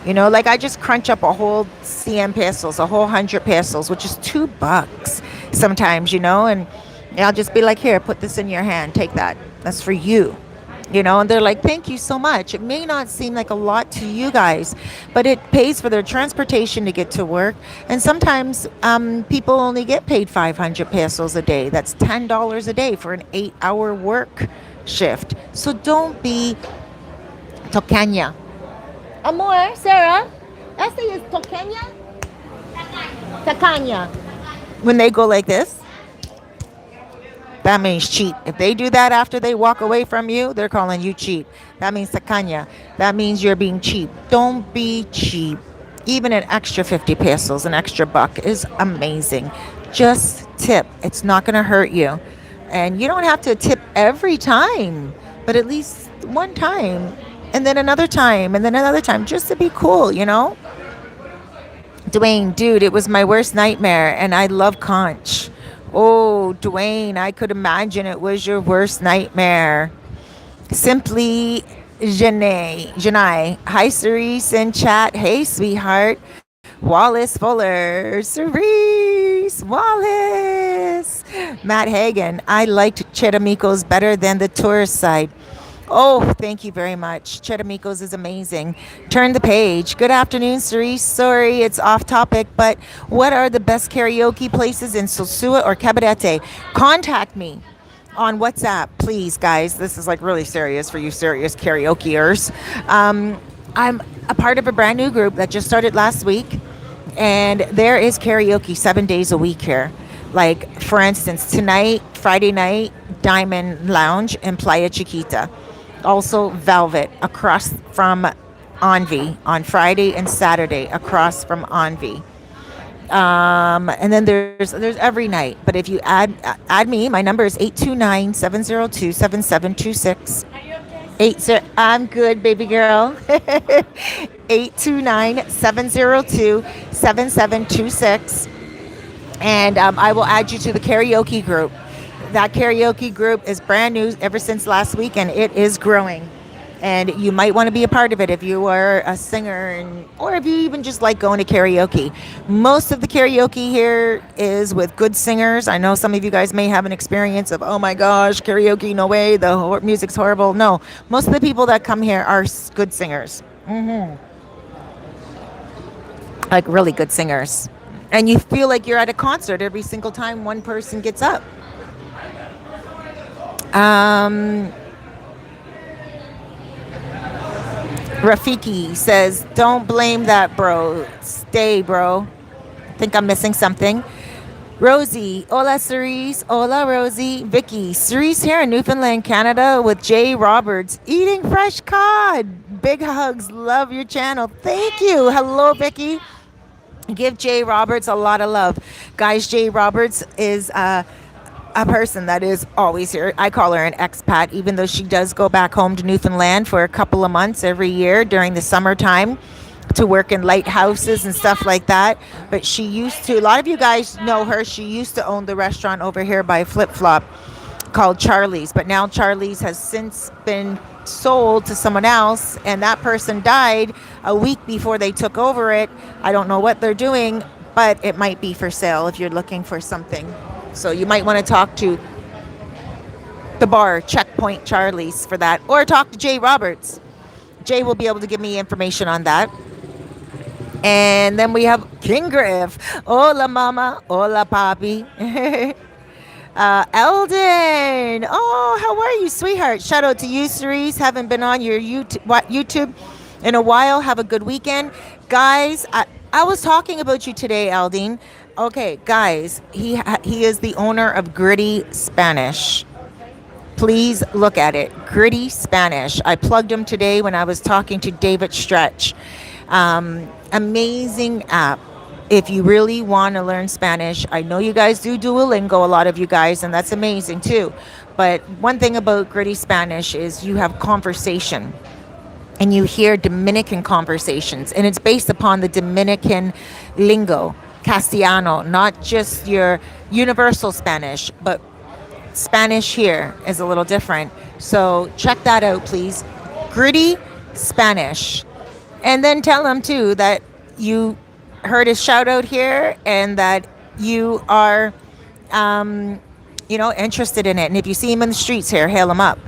You know, like I just crunch up a whole 100 pesos, a whole 100 pesos, which is $2 sometimes, you know, and I'll just be like, here, put this in your hand, take that. That's for you. You know, and they're like, thank you so much. It may not seem like a lot to you guys, but it pays for their transportation to get to work. And sometimes people only get paid 500 pesos a day. That's $10 a day for an 8-hour work shift. So don't be toqueña. Amor, Sarah, esta is toqueña? Tacaña. When they go like this, that means cheap. If they do that after they walk away from you, they're calling you cheap. That means tacaña. That means you're being cheap. Don't be cheap. Even an extra 50 pesos, an extra buck is amazing. Just tip. It's not going to hurt you. And you don't have to tip every time, but at least one time, and then another time, and then another time, just to be cool, you know? Dwayne, dude, it was my worst nightmare, and I love conch. Oh, Dwayne, I could imagine it was your worst nightmare. Simply Janae. Hi, Cerise in chat. Hey, sweetheart. Wallace Fuller. Cerise. Wallace. Matt Hagen. I liked Charamicos better than the tourist side. Oh, thank you very much. Charamicos is amazing. Turn the page. Good afternoon, Cerise. Sorry, it's off topic, but what are the best karaoke places in Sosua or Cabarete? Contact me on WhatsApp, please, guys. This is like really serious for you serious karaokeers. I'm a part of a brand new group that just started last week, and there is karaoke 7 days a week here. Like, for instance, tonight, Friday night, Diamond Lounge in Playa Chiquita. Also Velvet across from Envy on Friday and Saturday across from Envy. And then there's every night. But if you add me, my number is 829-702-7726. I'm good, baby girl. 829-702-7726. And I will add you to the karaoke group. That karaoke group is brand new ever since last week, and it is growing. And you might want to be a part of it if you are a singer, or if you even just like going to karaoke. Most of the karaoke here is with good singers. I know some of you guys may have an experience of, oh my gosh, karaoke, no way, the music's horrible. No, most of the people that come here are good singers. Like really good singers. And you feel like you're at a concert every single time one person gets up. Rafiki says, don't blame that, bro. Stay, bro. Think I'm missing something. Rosie. Hola, Cerise. Hola, Rosie. Vicky. Cerise here in Newfoundland, Canada with Jay Roberts eating fresh cod. Big hugs. Love your channel. Thank you. Hello, Vicky. Give Jay Roberts a lot of love. Guys, Jay Roberts is a person that is always here. I call her an expat, even though she does go back home to Newfoundland for a couple of months every year during the summertime to work in lighthouses and stuff like that. But she used to, a lot of you guys know her, she used to own the restaurant over here by Flip Flop called Charlie's. But now Charlie's has since been sold to someone else, and that person died a week before they took over it. I don't know what they're doing, but it might be for sale if you're looking for something. So you might want to talk to the bar, Checkpoint Charlie's, for that. Or talk to Jay Roberts. Jay will be able to give me information on that. And then we have King Griff. Hola, mama. Hola, papi. Eldon. Oh, how are you, sweetheart? Shout out to you, Cerise. Haven't been on your YouTube in a while. Have a good weekend. Guys, I was talking about you today, Eldon. Okay, guys, he is the owner of Gritty Spanish. Please look at it. Gritty Spanish. I plugged him today when I was talking to David Stretch. Amazing app. If you really want to learn Spanish, I know you guys do Duolingo, a lot of you guys, and that's amazing too. But one thing about Gritty Spanish is you have conversation. And you hear Dominican conversations. And it's based upon the Dominican lingo. Castellano, not just your universal Spanish, but Spanish here is a little different. So check that out, please. Gritty Spanish. And then tell him, too, that you heard his shout out here and that you are, interested in it. And if you see him in the streets here, hail him up.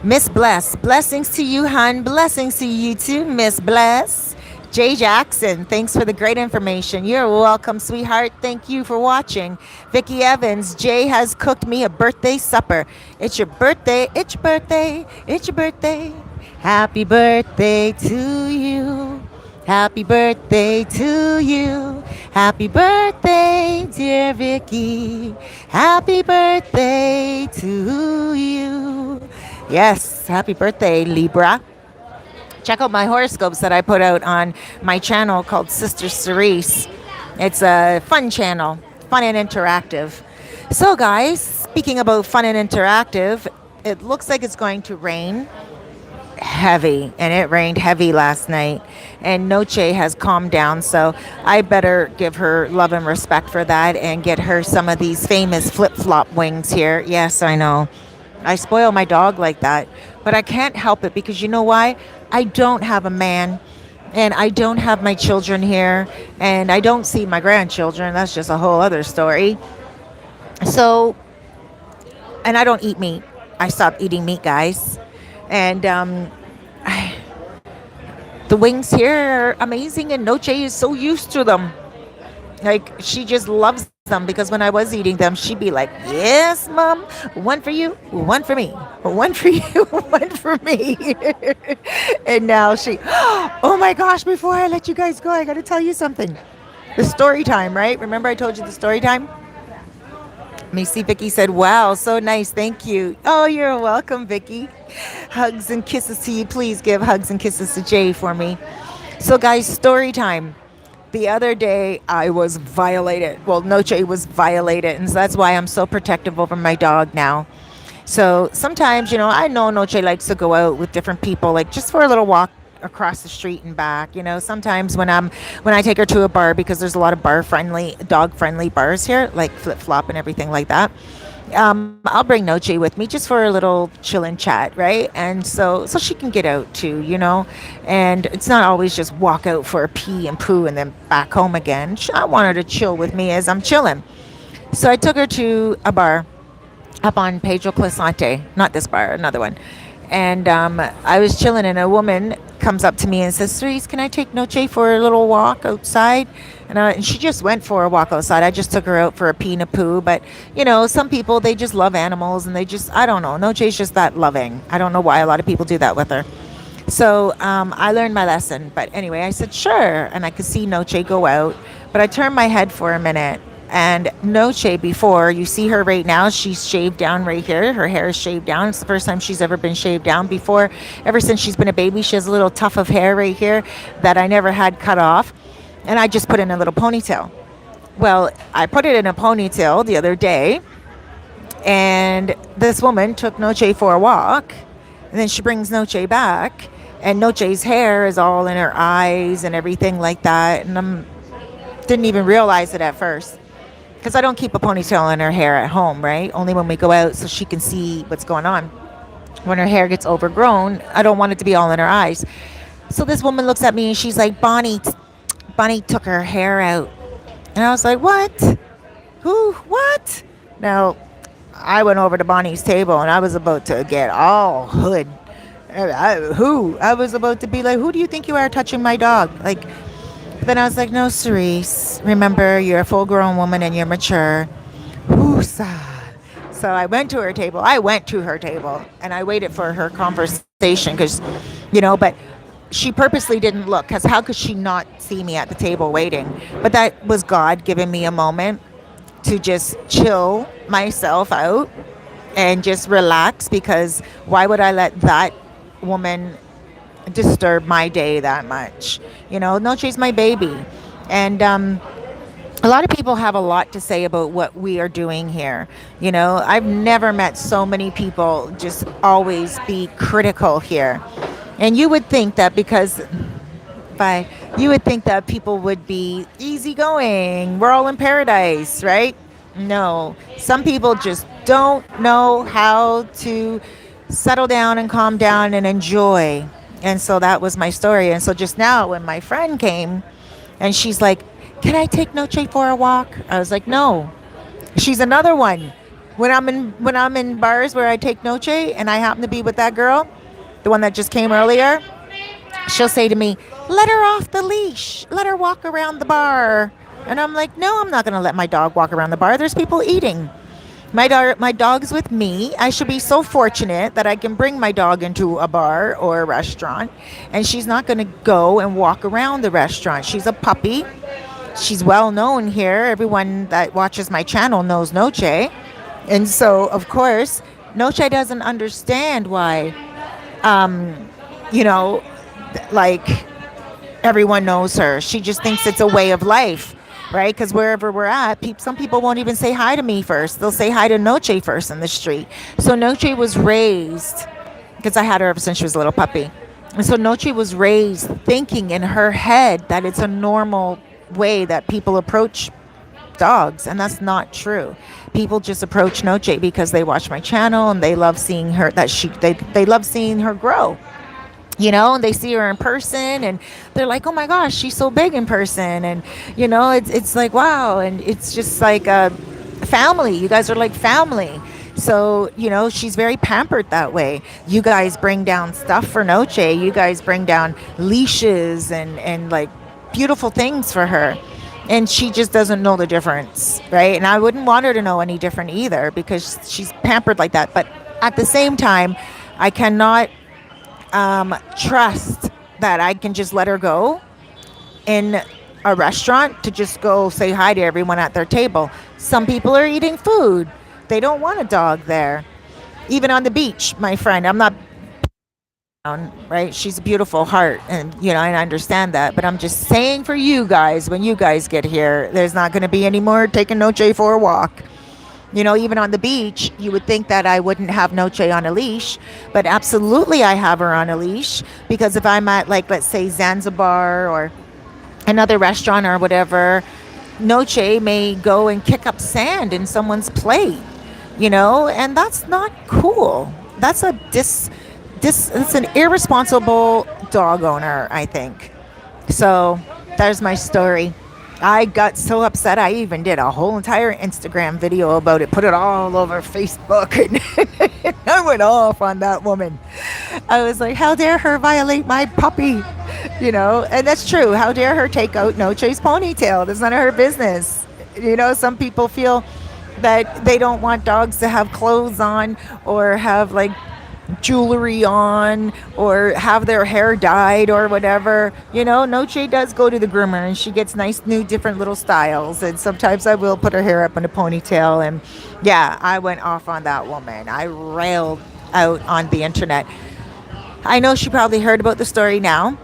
Miss Bless. Blessings to you, hon. Blessings to you, too, Miss Bless. Jay Jackson, thanks for the great information. You're welcome, sweetheart. Thank you for watching. Vicki Evans, Jay has cooked me a birthday supper. It's your birthday, it's your birthday, it's your birthday. Happy birthday to you. Happy birthday to you. Happy birthday, dear Vicki. Happy birthday to you. Yes, happy birthday, Libra. Check out my horoscopes that I put out on my channel called Sister Cerise. It's a fun channel, fun and interactive. So guys, speaking about fun and interactive, it looks like it's going to rain heavy, and it rained heavy last night. And Noche has calmed down, so I better give her love and respect for that and get her some of these famous flip-flop wings here. Yes, I know. I spoil my dog like that, but I can't help it because you know why? I don't have a man, and I don't have my children here, and I don't see my grandchildren. That's just a whole other story. So, and I don't eat meat. I stopped eating meat, guys. And the wings here are amazing, and Noche is so used to them. Like, she just loves them because when I was eating them, she'd be like, yes, Mom, one for you, one for me, one for you, one for me. And now she, oh my gosh, before I let you guys go, I got to tell you something. The story time, right? Remember I told you the story time? Macy Vicky said, wow, so nice. Thank you. Oh, you're welcome, Vicky. Hugs and kisses to you. Please give hugs and kisses to Jay for me. So guys, story time. The other day, I was violated. Well, Noche was violated, and so that's why I'm so protective over my dog now. So sometimes, I know Noche likes to go out with different people, like just for a little walk across the street and back. Sometimes when I take her to a bar, because there's a lot of dog friendly bars here, like Flip Flop and everything like that. I'll bring Noche with me just for a little chill and chat, right? And so she can get out too. And it's not always just walk out for a pee and poo and then back home again. I want her to chill with me as I'm chilling. So I took her to a bar up on Pedro Clisante, not this bar, another one. And I was chilling, and a woman comes up to me and says, Cerise, can I take Noche for a little walk outside? And she just went for a walk outside. I just took her out for a pee and a poo. But, some people, they just love animals, and I don't know. Noche's just that loving. I don't know why a lot of people do that with her. So I learned my lesson. But anyway, I said, sure. And I could see Noche go out. But I turned my head for a minute. And Noche, before, you see her right now, she's shaved down right here. Her hair is shaved down. It's the first time she's ever been shaved down before. Ever since she's been a baby, she has a little tuft of hair right here that I never had cut off. And I just put in a little ponytail. Well, I put it in a ponytail the other day. And this woman took Noche for a walk. And then she brings Noche back. And Noche's hair is all in her eyes and everything like that. And I didn't even realize it at first. Because I don't keep a ponytail in her hair at home, right? Only when we go out so she can see what's going on. When her hair gets overgrown, I don't want it to be all in her eyes. So this woman looks at me and she's like, Bonnie took her hair out. And I was like, what? Who? What? Now, I went over to Bonnie's table and I was about to get all hood. I was about to be like, who do you think you are touching my dog? Then I was like, no, Cerise, remember, you're a full-grown woman and you're mature. Woosa. So I went to her table. And I waited for her conversation because, but she purposely didn't look, because how could she not see me at the table waiting? But that was God giving me a moment to just chill myself out and just relax, because why would I let that woman disturb my day that much? Noche's my baby. And a lot of people have a lot to say about what we are doing here. I've never met so many people just always be critical here. And you would think that people would be easygoing. We're all in paradise, right? No. Some people just don't know how to settle down and calm down and enjoy. And so that was my story. And so just now when my friend came and she's like, can I take Noche for a walk? I was like, no. She's another one. When I'm in bars where I take Noche and I happen to be with that girl, the one that just came earlier, she'll say to me, let her off the leash. Let her walk around the bar. And I'm like, no, I'm not going to let my dog walk around the bar. There's people eating. My dog's with me. I should be so fortunate that I can bring my dog into a bar or a restaurant, and she's not going to go and walk around the restaurant. She's a puppy. She's well known here. Everyone that watches my channel knows Noche. And so, of course, Noche doesn't understand why, everyone knows her. She just thinks it's a way of life. Right? Because wherever we're at, some people won't even say hi to me first. They'll say hi to Noche first in the street. So Noche was raised, because I had her ever since she was a little puppy. And so Noche was raised thinking in her head that it's a normal way that people approach dogs. And that's not true. People just approach Noche because they watch my channel and they love seeing her, they love seeing her grow. And they see her in person and they're like, oh my gosh, she's so big in person. And, it's like, wow. And it's just like a family. You guys are like family. So, she's very pampered that way. You guys bring down stuff for Noche. You guys bring down leashes and like beautiful things for her. And she just doesn't know the difference, right? And I wouldn't want her to know any different either, because she's pampered like that. But at the same time, I cannot trust that I can just let her go in a restaurant to just go say hi to everyone at their table. Some people are eating food. They don't want a dog there. Even on the beach, my friend, I'm not right? She's a beautiful heart, and I understand that. But I'm just saying for you guys, when you guys get here, there's not going to be any more taking Noche for a walk. Even on the beach, you would think that I wouldn't have Noche on a leash, but absolutely I have her on a leash because if I'm at, like, let's say Zanzibar or another restaurant or whatever, Noche may go and kick up sand in someone's plate, and that's not cool. That's it's an irresponsible dog owner, I think. So there's my story. I got so upset, I even did a whole entire Instagram video about it, put it all over Facebook, and I went off on that woman. I was like, how dare her violate my puppy? And that's true. How dare her take out Noche's ponytail? That's none of her business. Some people feel that they don't want dogs to have clothes on or have, like, jewelry on or have their hair dyed or whatever. Noche does go to the groomer and she gets nice new different little styles, and sometimes I will put her hair up in a ponytail. And yeah, I went off on that woman. I railed out on the internet. I know she probably heard about the story now,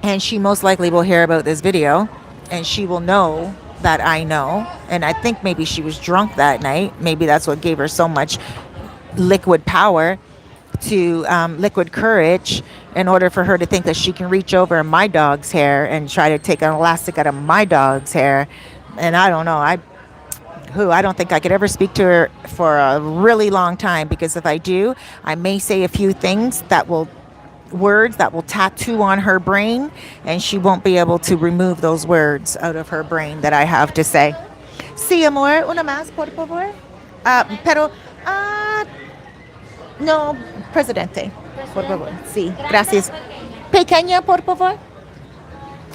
and she most likely will hear about this video, and she will know that I know. And I think maybe she was drunk that night. Maybe that's what gave her so much liquid power to liquid courage in order for her to think that she can reach over my dog's hair and try to take an elastic out of my dog's hair. And I don't know. I don't think I could ever speak to her for a really long time, because if I do, I may say a few things words that will tattoo on her brain, and she won't be able to remove those words out of her brain that I have to say. Sí, amor, una más, por favor. Pero, no, presidente. Por favor. Sí, gracias. Pequeña, por favor.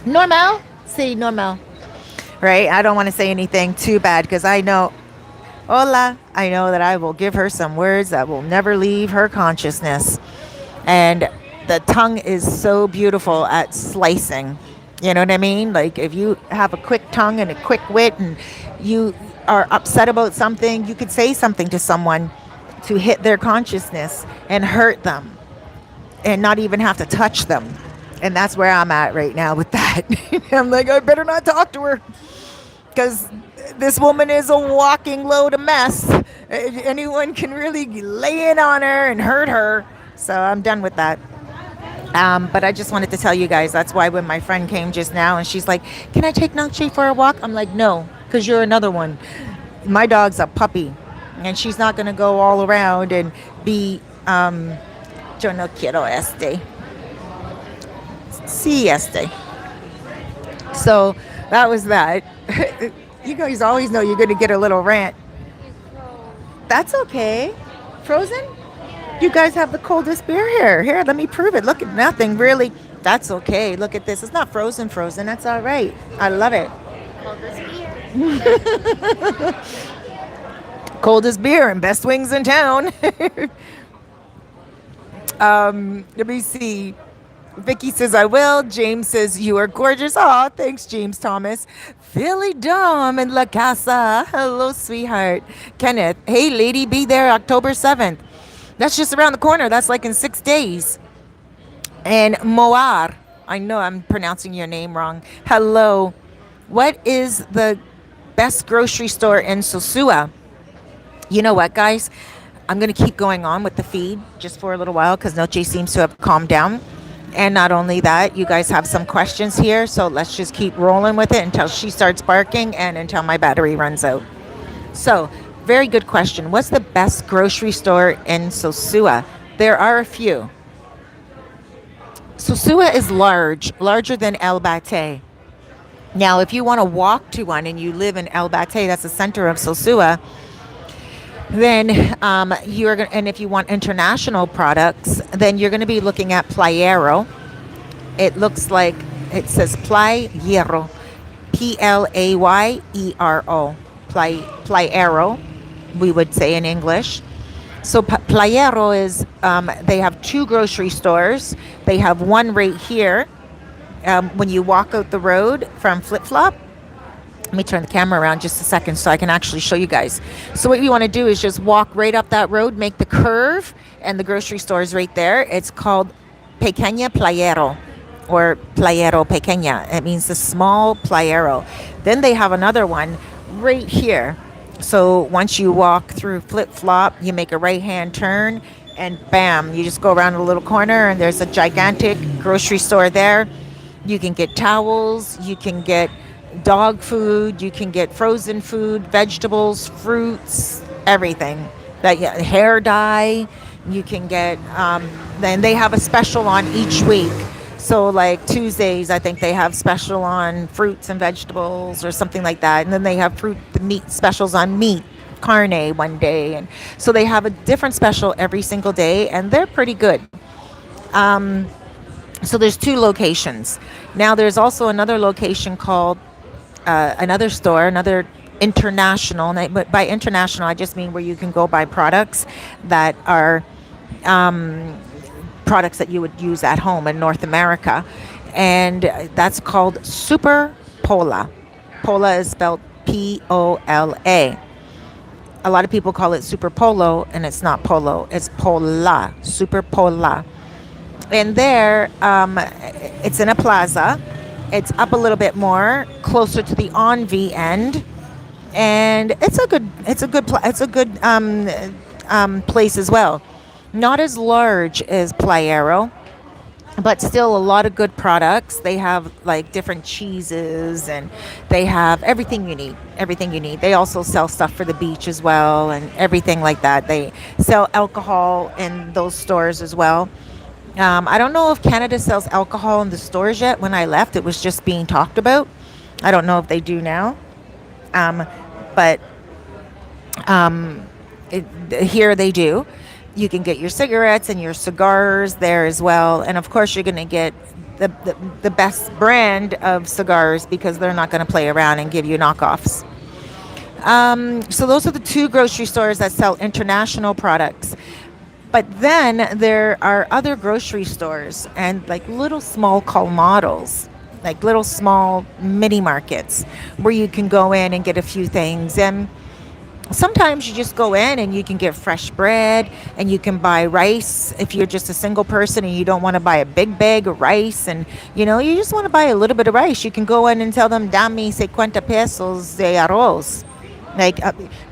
Normal? Sí, normal. Right? I don't want to say anything too bad because I know, hola, I know that I will give her some words that will never leave her consciousness. And the tongue is so beautiful at slicing. You know what I mean? Like, if you have a quick tongue and a quick wit and you are upset about something, you could say something to someone to hit their consciousness and hurt them and not even have to touch them. And that's where I'm at right now with that. I'm like, I better not talk to her because this woman is a walking load of mess. Anyone can really lay in on her and hurt her. So I'm done with that. But I just wanted to tell you guys, that's why when my friend came just now and she's like, can I take Noche for a walk? I'm like, no, because you're another one. My dog's a puppy. And she's not going to go all around and be, yo no quiero este. Sí, este. So that was that. You guys always know you're going to get a little rant. That's okay. Frozen? You guys have the coldest beer here. Here, let me prove it. Look at nothing, really. That's okay. Look at this. It's not frozen. That's all right. I love it. Coldest beer and best wings in town. Let me see. Vicky says, I will. James says, you are gorgeous. Aw, thanks, James Thomas. Philly Dom in La Casa. Hello, sweetheart. Kenneth, hey, lady, be there October 7th. That's just around the corner. That's like in 6 days. And Moar, I know I'm pronouncing your name wrong. Hello. What is the best grocery store in Sosua? You know what, guys? I'm going to keep going on with the feed just for a little while because Noche seems to have calmed down. And not only that, you guys have some questions here. So let's just keep rolling with it until she starts barking and until my battery runs out. So, very good question. What's the best grocery store in Sosua? There are a few. Sosua is larger than El Bate. Now, if you want to walk to one and you live in El Bate, that's the center of Sosua, then you're going, and if you want international products, then you're going to be looking at Playero. It looks like it says Playero, Playero, Playero, we would say in English. So Playero is, they have 2 grocery stores. They have one right here when you walk out the road from Flip Flop. Let me turn the camera around just a second so I can actually show you guys. So what you want to do is just walk right up that road, make the curve, and the grocery store is right there. It's called pequeña playero, or playero pequeña. It means the small playero. Then they have another one right here. So once you walk through Flip Flop, you make a right hand turn, and bam, you just go around a little corner, and there's a gigantic grocery store there. You can get towels, you can get dog food, you can get frozen food, vegetables, fruits, everything. That, yeah, hair dye, you can get. Then they have a special on each week. So like Tuesdays, I think they have special on fruits and vegetables or something like that. And then they have the meat specials on meat, carne one day. And so they have a different special every single day, and they're pretty good. So there's two locations. Now there's also another location called another store, another international. But by international, I just mean where you can go buy products that are products that you would use at home in North America, and that's called Super Pola. Pola is spelled Pola. A lot of people call it Super Polo, and it's not polo. It's Pola. Super Pola. And there, it's in a plaza. It's up a little bit more, closer to the Envy end, and it's a good place as well. Not as large as Playero, but still a lot of good products. They have like different cheeses, and they have everything you need. Everything you need. They also sell stuff for the beach as well, and everything like that. They sell alcohol in those stores as well. I don't know if Canada sells alcohol in the stores yet. When I left, it was just being talked about. I don't know if they do now. But here they do. You can get your cigarettes and your cigars there as well. And of course, you're going to get the best brand of cigars, because they're not going to play around and give you knockoffs. So those are the two grocery stores that sell international products. But then there are other grocery stores and like little small colmados, like little small mini markets where you can go in and get a few things. And sometimes you just go in and you can get fresh bread, and you can buy rice if you're just a single person and you don't want to buy a big bag of rice, and you just want to buy a little bit of rice. You can go in and tell them, dame 50 pesos de arroz. Like,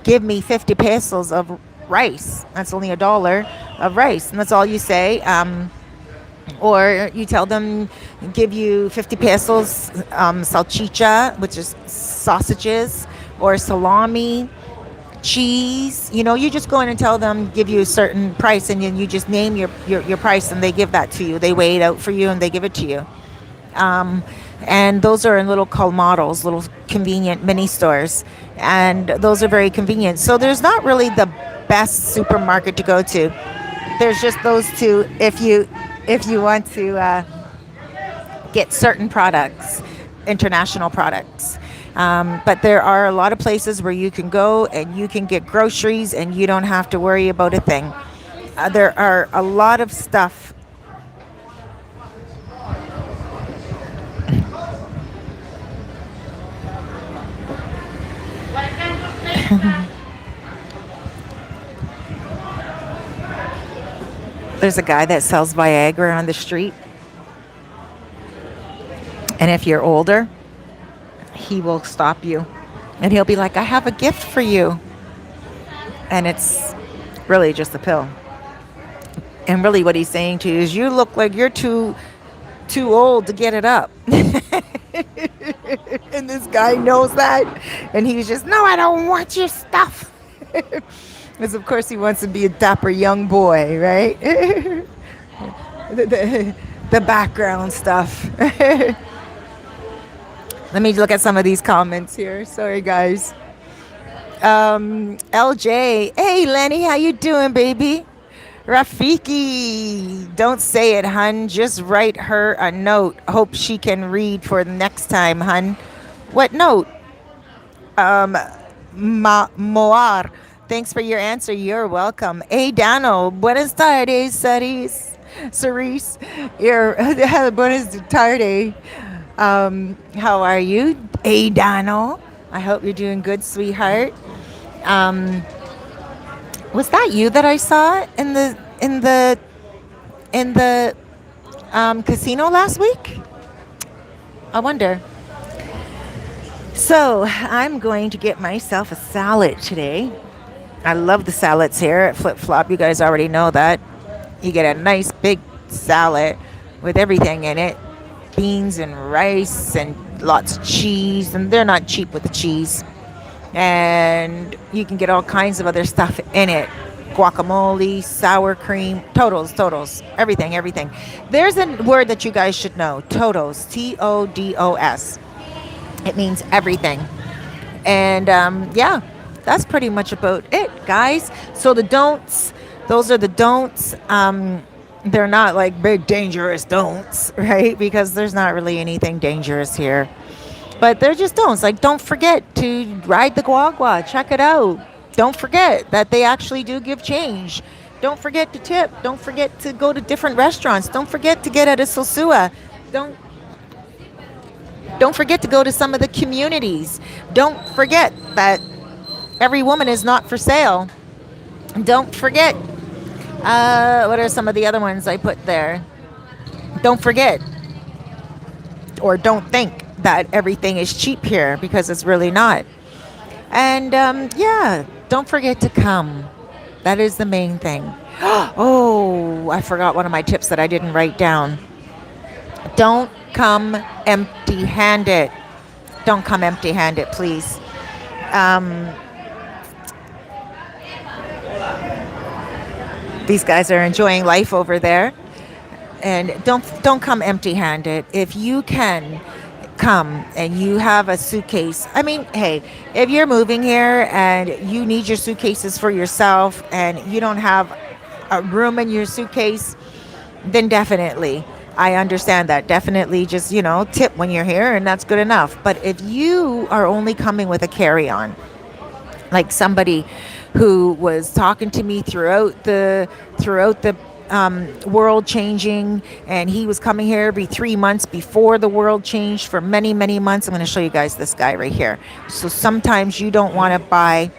give me 50 pesos of rice. That's only $1 of rice, and that's all you say. Or you tell them, give you 50 pesos salchicha, which is sausages, or salami, cheese. You just go in and tell them, give you a certain price, and then you just name your price, and they give that to you. They weigh it out for you, and they give it to you. And those are in little colmados, little convenient mini stores, and those are very convenient. So there's not really the best supermarket to go to. There's just those two if you want to get certain products, international products. But there are a lot of places where you can go and you can get groceries, and you don't have to worry about a thing. There are a lot of stuff. There's a guy that sells Viagra on the street. And if you're older, he will stop you. And he'll be like, I have a gift for you. And it's really just a pill. And really what he's saying to you is, you look like you're too old to get it up. And this guy knows that. And he's just, no, I don't want your stuff. Because of course he wants to be a dapper young boy, right? the background stuff. Let me look at some of these comments here. Sorry, guys. LJ, hey Lenny, how you doing, baby? Rafiki, don't say it, hun. Just write her a note. Hope she can read for the next time, hun. What note? Moar. Thanks for your answer. You're welcome. Hey, Dano. Buenas tardes, Cerise. Buenas tardes. How are you? Hey, Dano. I hope you're doing good, sweetheart. Was that you that I saw in the casino last week? I wonder. So I'm going to get myself a salad today. I love the salads here at Flip Flop. You guys already know that. You get a nice big salad with everything in it, beans and rice and lots of cheese, and they're not cheap with the cheese. And you can get all kinds of other stuff in it. Guacamole, sour cream, totals, everything. There's a word that you guys should know, todos, Todos. It means everything. And yeah, that's pretty much about it, guys. So the don'ts, those are the don'ts. They're not like big dangerous don'ts, right? Because there's not really anything dangerous here. But they're just don'ts. Like, don't forget to ride the guagua. Check it out. Don't forget that they actually do give change. Don't forget to tip. Don't forget to go to different restaurants. Don't forget to get at a Sosua. Don't forget to go to some of the communities. Don't forget that every woman is not for sale. Don't forget. What are some of the other ones I put there? Don't forget. Or don't think that everything is cheap here, because it's really not. And yeah, don't forget to come. That is the main thing. Oh, I forgot one of my tips that I didn't write down. Don't come empty-handed. Don't come empty-handed, please. These guys are enjoying life over there. And don't come empty-handed. If you can come and you have a suitcase. I mean, hey, if you're moving here and you need your suitcases for yourself and you don't have a room in your suitcase, then definitely, I understand that. Definitely just, tip when you're here, and that's good enough. But if you are only coming with a carry-on, like somebody who was talking to me throughout the world changing, and he was coming here every 3 months before the world changed for many, many months. I'm going to show you guys this guy right here. So sometimes you don't want to buy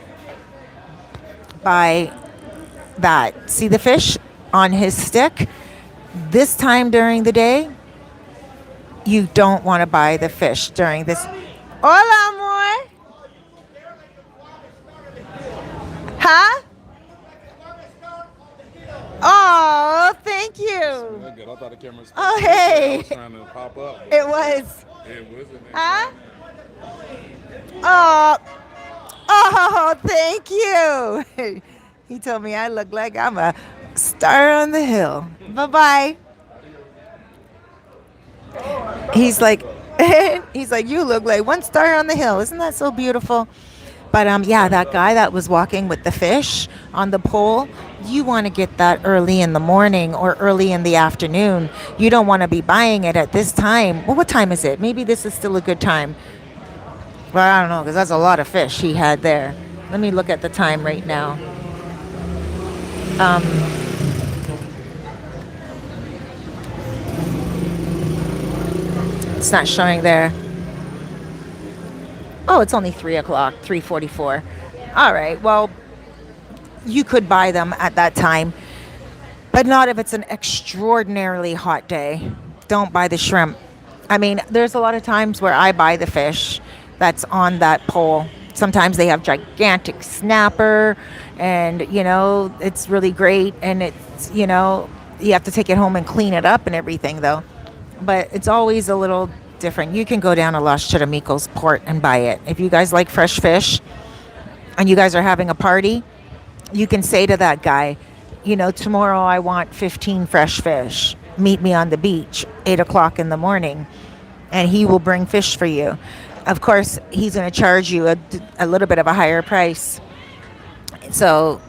that. See the fish on his stick? This time during the day, you don't want to buy the fish during this. Hola, amor. Huh? Oh, thank you. Good. I thought the camera was Oh, hey. I was trying to pop up. It was. It wasn't. Huh? Oh, thank you. He told me I look like I'm a star on the hill. Bye-bye. He's like, you look like one star on the hill. Isn't that so beautiful? But yeah, that guy that was walking with the fish on the pole, you want to get that early in the morning or early in the afternoon. You don't want to be buying it at this time. Well, what time is it? Maybe this is still a good time. Well, I don't know, because that's a lot of fish he had there. Let me look at the time right now. It's not showing there. Oh, it's only 3 o'clock, 3:44. All right, well, you could buy them at that time, but not if it's an extraordinarily hot day. Don't buy the shrimp. I mean, there's a lot of times where I buy the fish that's on that pole. Sometimes they have gigantic snapper, and, it's really great, and it's, you have to take it home and clean it up and everything, though. But it's always a little different. You can go down to Los Charamicos port and buy it. If you guys like fresh fish and you guys are having a party, you can say to that guy, tomorrow I want 15 fresh fish. Meet me on the beach, 8 o'clock in the morning, and he will bring fish for you. Of course, he's going to charge you a little bit of a higher price. So,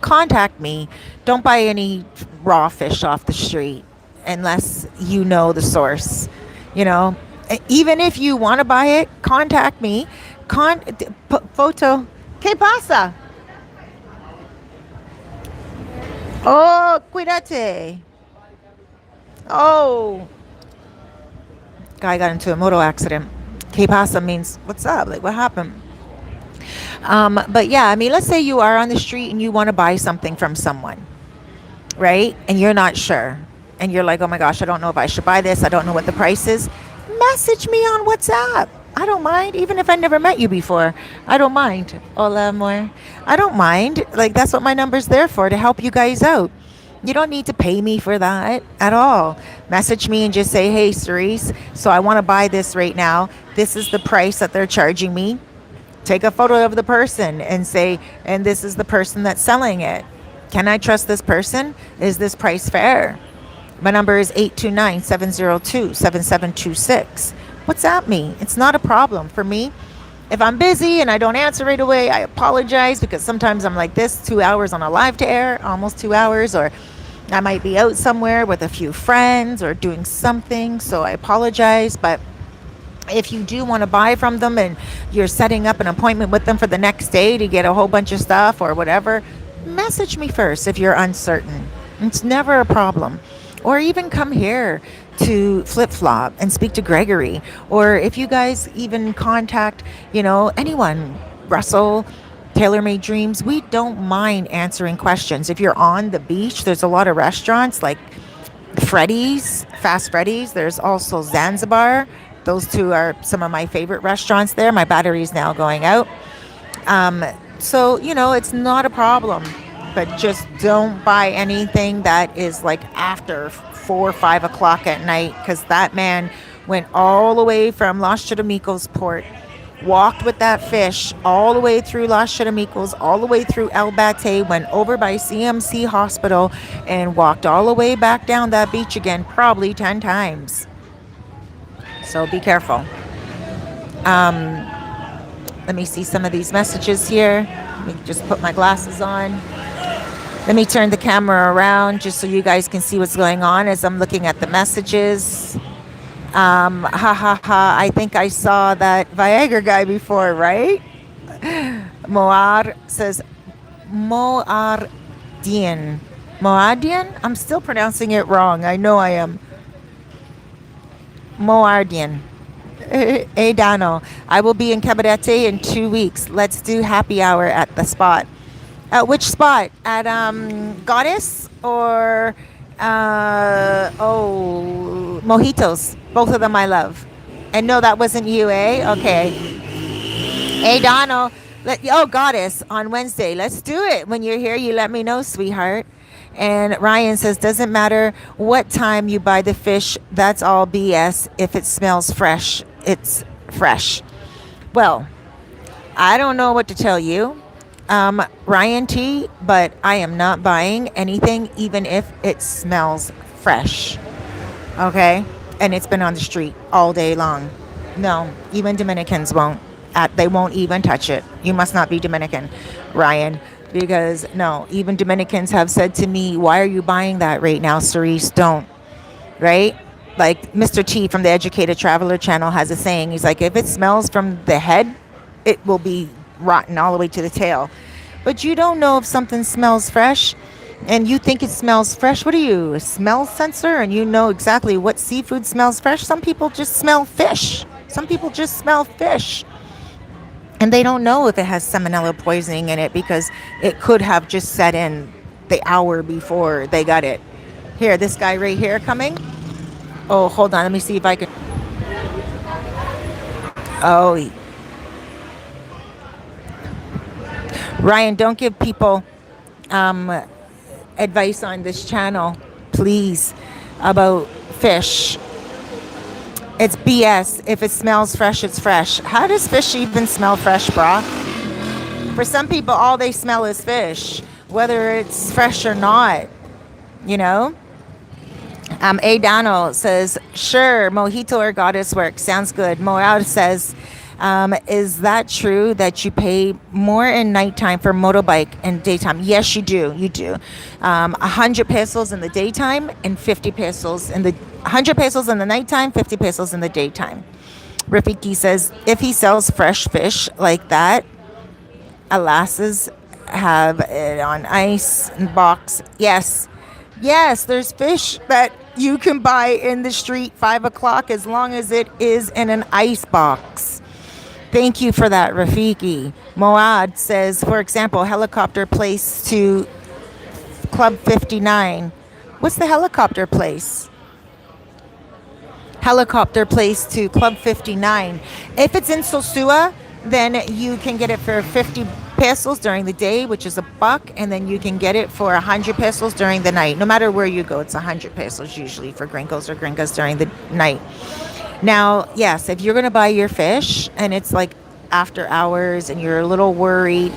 contact me. Don't buy any raw fish off the street unless you know the source. Even if you want to buy it, contact me. Photo. ¿Qué pasa? Oh, cuídate. Oh. Guy got into a moto accident. ¿Qué pasa means, what's up? Like, what happened? But yeah, I mean, let's say you are on the street and you want to buy something from someone, right? And you're not sure. and you're like, oh my gosh, I don't know if I should buy this. I don't know what the price is. Message me on WhatsApp. I don't mind, even if I never met you before. I don't mind. Hola, amor. I don't mind. Like, that's what my number's there for, to help you guys out. You don't need to pay me for that at all. Message me and just say, hey, Cerise, so I want to buy this right now. This is the price that they're charging me. Take a photo of the person and say, and this is the person that's selling it. Can I trust this person? Is this price fair? My number is 829-702-7726. WhatsApp me. It's not a problem for me. If I'm busy and I don't answer right away, I apologize, because sometimes I'm like this, 2 hours on a live to air, almost 2 hours, or I might be out somewhere with a few friends or doing something, so I apologize. But if you do want to buy from them and you're setting up an appointment with them for the next day to get a whole bunch of stuff or whatever, message me first if you're uncertain. It's never a problem. Or even come here to Flip Flop and speak to Gregory. Or if you guys even contact, anyone, Russell, Tailor Made Dreams, we don't mind answering questions. If you're on the beach, there's a lot of restaurants like Freddy's, Fast Freddy's. There's also Zanzibar. Those two are some of my favorite restaurants there. My battery is now going out. So, it's not a problem. But just don't buy anything that is like after 4 or 5 o'clock at night, because that man went all the way from Los Charamicos port, walked with that fish all the way through Los Charamicos, all the way through El Bate, went over by CMC Hospital, and walked all the way back down that beach again, probably 10 times. So be careful. Let me see some of these messages here. Let me just put my glasses on. Let me turn the camera around just so you guys can see what's going on as I'm looking at the messages. I think I saw that Viagra guy before, right? Moar says Moardian. Moardian? I'm still pronouncing it wrong. I know I am. Moardian. Hey, Dano. I will be in Cabarete in 2 weeks. Let's do happy hour at the spot. At which spot? At Goddess or Mojitos? Both of them I love. And no, that wasn't you, eh? Okay. Hey, Donald. Goddess on Wednesday. Let's do it. When you're here, you let me know, sweetheart. And Ryan says, doesn't matter what time you buy the fish. That's all BS. If it smells fresh, it's fresh. Well, I don't know what to tell you. Ryan T, but I am not buying anything even if it smells fresh. Okay? And it's been on the street all day long. No, even Dominicans won't. They won't even touch it. You must not be Dominican, Ryan, because no, even Dominicans have said to me, why are you buying that right now, Cerise? Don't. Right? Like Mr. T from the Educated Traveler channel has a saying. He's like, if it smells from the head, it will be rotten all the way to the tail. But you don't know if something smells fresh and you think it smells fresh. What are you, a smell sensor, and you know exactly what seafood smells fresh? Some people just smell fish. And they don't know if it has salmonella poisoning in it because it could have just set in the hour before they got it. Here, this guy right here coming. Oh, hold on, let me see if I can. Ryan, don't give people advice on this channel, please, about fish. It's BS. If it smells fresh, it's fresh. How does fish even smell fresh, brah? For some people, all they smell is fish, whether it's fresh or not, A. Donald says, sure, mojito or goddess works. Sounds good. Moal says, is that true that you pay more in nighttime for motorbike and daytime? Yes, you do. 100 pesos in the daytime and 50 pesos in the 100 pesos in the nighttime, 50 pesos in the daytime. Rafiki says, if he sells fresh fish like that, alasas have it on ice and box. Yes, there's fish that you can buy in the street 5 o'clock as long as it is in an ice box. Thank you for that, Rafiki. Moad says, for example, helicopter place to Club 59. What's the helicopter place? Helicopter place to Club 59. If it's in Sosua, then you can get it for 50 pesos during the day, which is a buck, and then you can get it for 100 pesos during the night. No matter where you go, it's 100 pesos usually for gringos or gringas during the night. Now, yes, if you're going to buy your fish and it's like after hours and you're a little worried,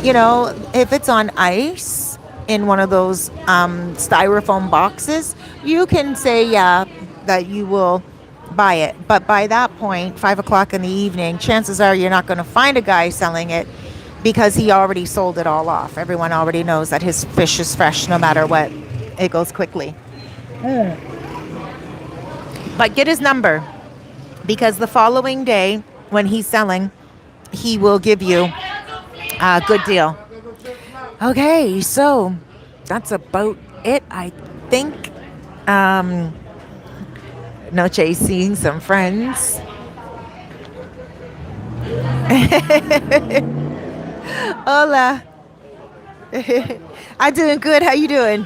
if it's on ice in one of those styrofoam boxes, you can say, yeah, that you will buy it. But by that point, 5 o'clock in the evening, chances are you're not going to find a guy selling it because he already sold it all off. Everyone already knows that his fish is fresh no matter what. It goes quickly. But get his number because the following day when he's selling, he will give you a good deal. Okay, so that's about it, I think. Noche seeing some friends. Hola. I'm doing good. How you doing?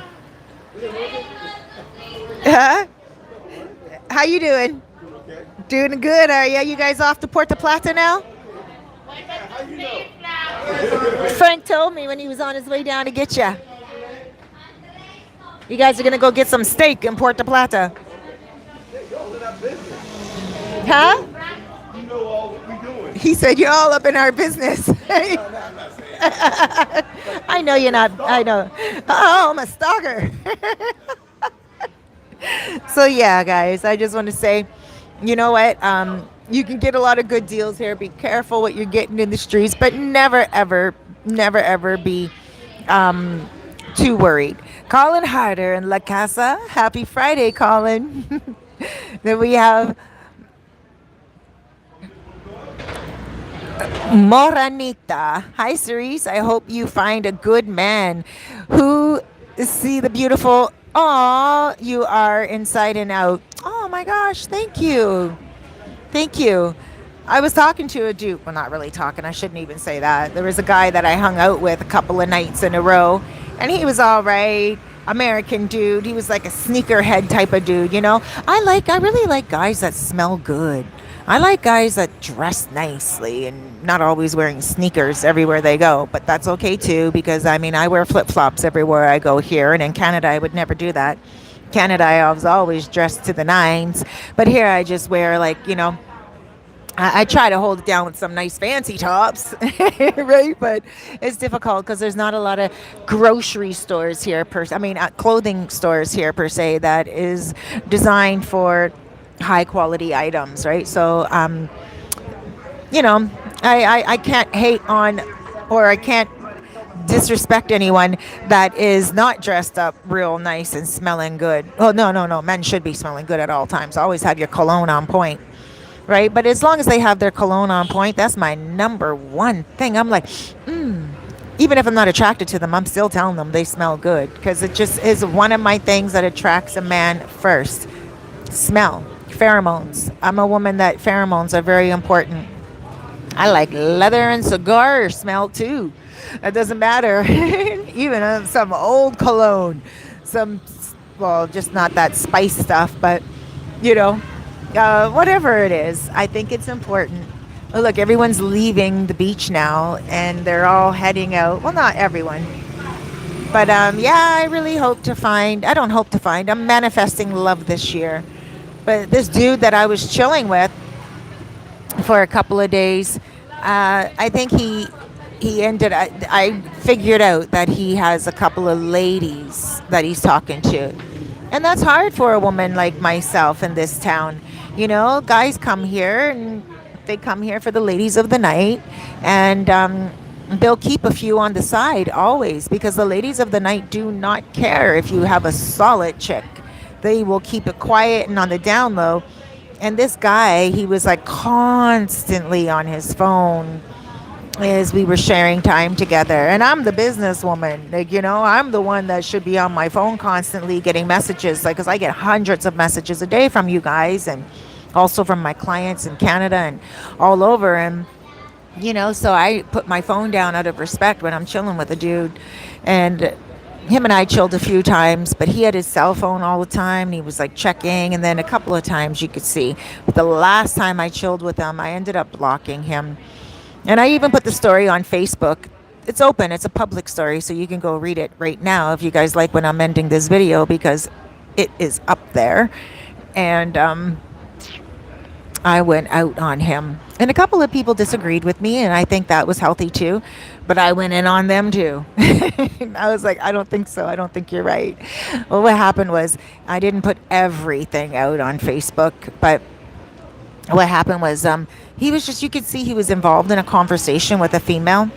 Huh? How you doing? Doing good, are you? You guys off to Puerta Plata now? Frank told me when he was on his way down to get you. You guys are going to go get some steak in Puerta Plata. Huh? He said you're all up in our business. I know you're not. I know. Oh, I'm a stalker. So yeah, guys, I just want to say, you know what? You can get a lot of good deals here. Be careful what you're getting in the streets, but never ever be too worried. Colin Harder in La Casa. Happy Friday, Colin. Then we have Moranita. Hi, Cerise. I hope you find a good man who see the beautiful. Aw, you are inside and out. Oh my gosh, thank you. Thank you. I was talking to a dude. Well, not really talking. I shouldn't even say that. There was a guy that I hung out with a couple of nights in a row, and he was all right. American dude. He was like a sneakerhead type of dude, I really like guys that smell good. I like guys that dress nicely and not always wearing sneakers everywhere they go, but that's okay too because I wear flip-flops everywhere I go here, and in Canada I would never do that. Canada I was always dressed to the nines, but here I just wear I try to hold it down with some nice fancy tops, right? But it's difficult because there's not a lot of grocery stores here, clothing stores here per se that is designed for high quality items, right? So, I can't hate on, or I can't disrespect anyone that is not dressed up real nice and smelling good. Oh, no. Men should be smelling good at all times. Always have your cologne on point. Right? But as long as they have their cologne on point, that's my number one thing. I'm like, even if I'm not attracted to them, I'm still telling them they smell good because it just is one of my things that attracts a man first. Smell. Pheromones. I'm a woman that pheromones are very important. I like leather and cigar smell too. It doesn't matter. Even some old cologne. Just not that spice stuff, but, whatever it is, I think it's important. Oh, look, everyone's leaving the beach now, and they're all heading out. Well, not everyone. But, I really I'm manifesting love this year. But this dude that I was chilling with for a couple of days, I think I figured out that he has a couple of ladies that he's talking to. And that's hard for a woman like myself in this town. Guys come here and they come here for the ladies of the night, and they'll keep a few on the side always because the ladies of the night do not care if you have a solid chick. They will keep it quiet and on the down low. And this guy, he was like constantly on his phone as we were sharing time together. And I'm the businesswoman, I'm the one that should be on my phone constantly getting messages, because I get hundreds of messages a day from you guys, and also from my clients in Canada and all over. And so I put my phone down out of respect when I'm chilling with a dude. And him and I chilled a few times, but he had his cell phone all the time. And he was like checking, and then a couple of times you could see. But the last time I chilled with him, I ended up blocking him. And I even put the story on Facebook. It's open, it's a public story, so you can go read it right now if you guys like when I'm ending this video, because it is up there. And I went out on him. And a couple of people disagreed with me, and I think that was healthy too. But I went in on them too. I was like, I don't think so. I don't think you're right. Well, what happened was I didn't put everything out on Facebook, but what happened was he was just, you could see he was involved in a conversation with a female.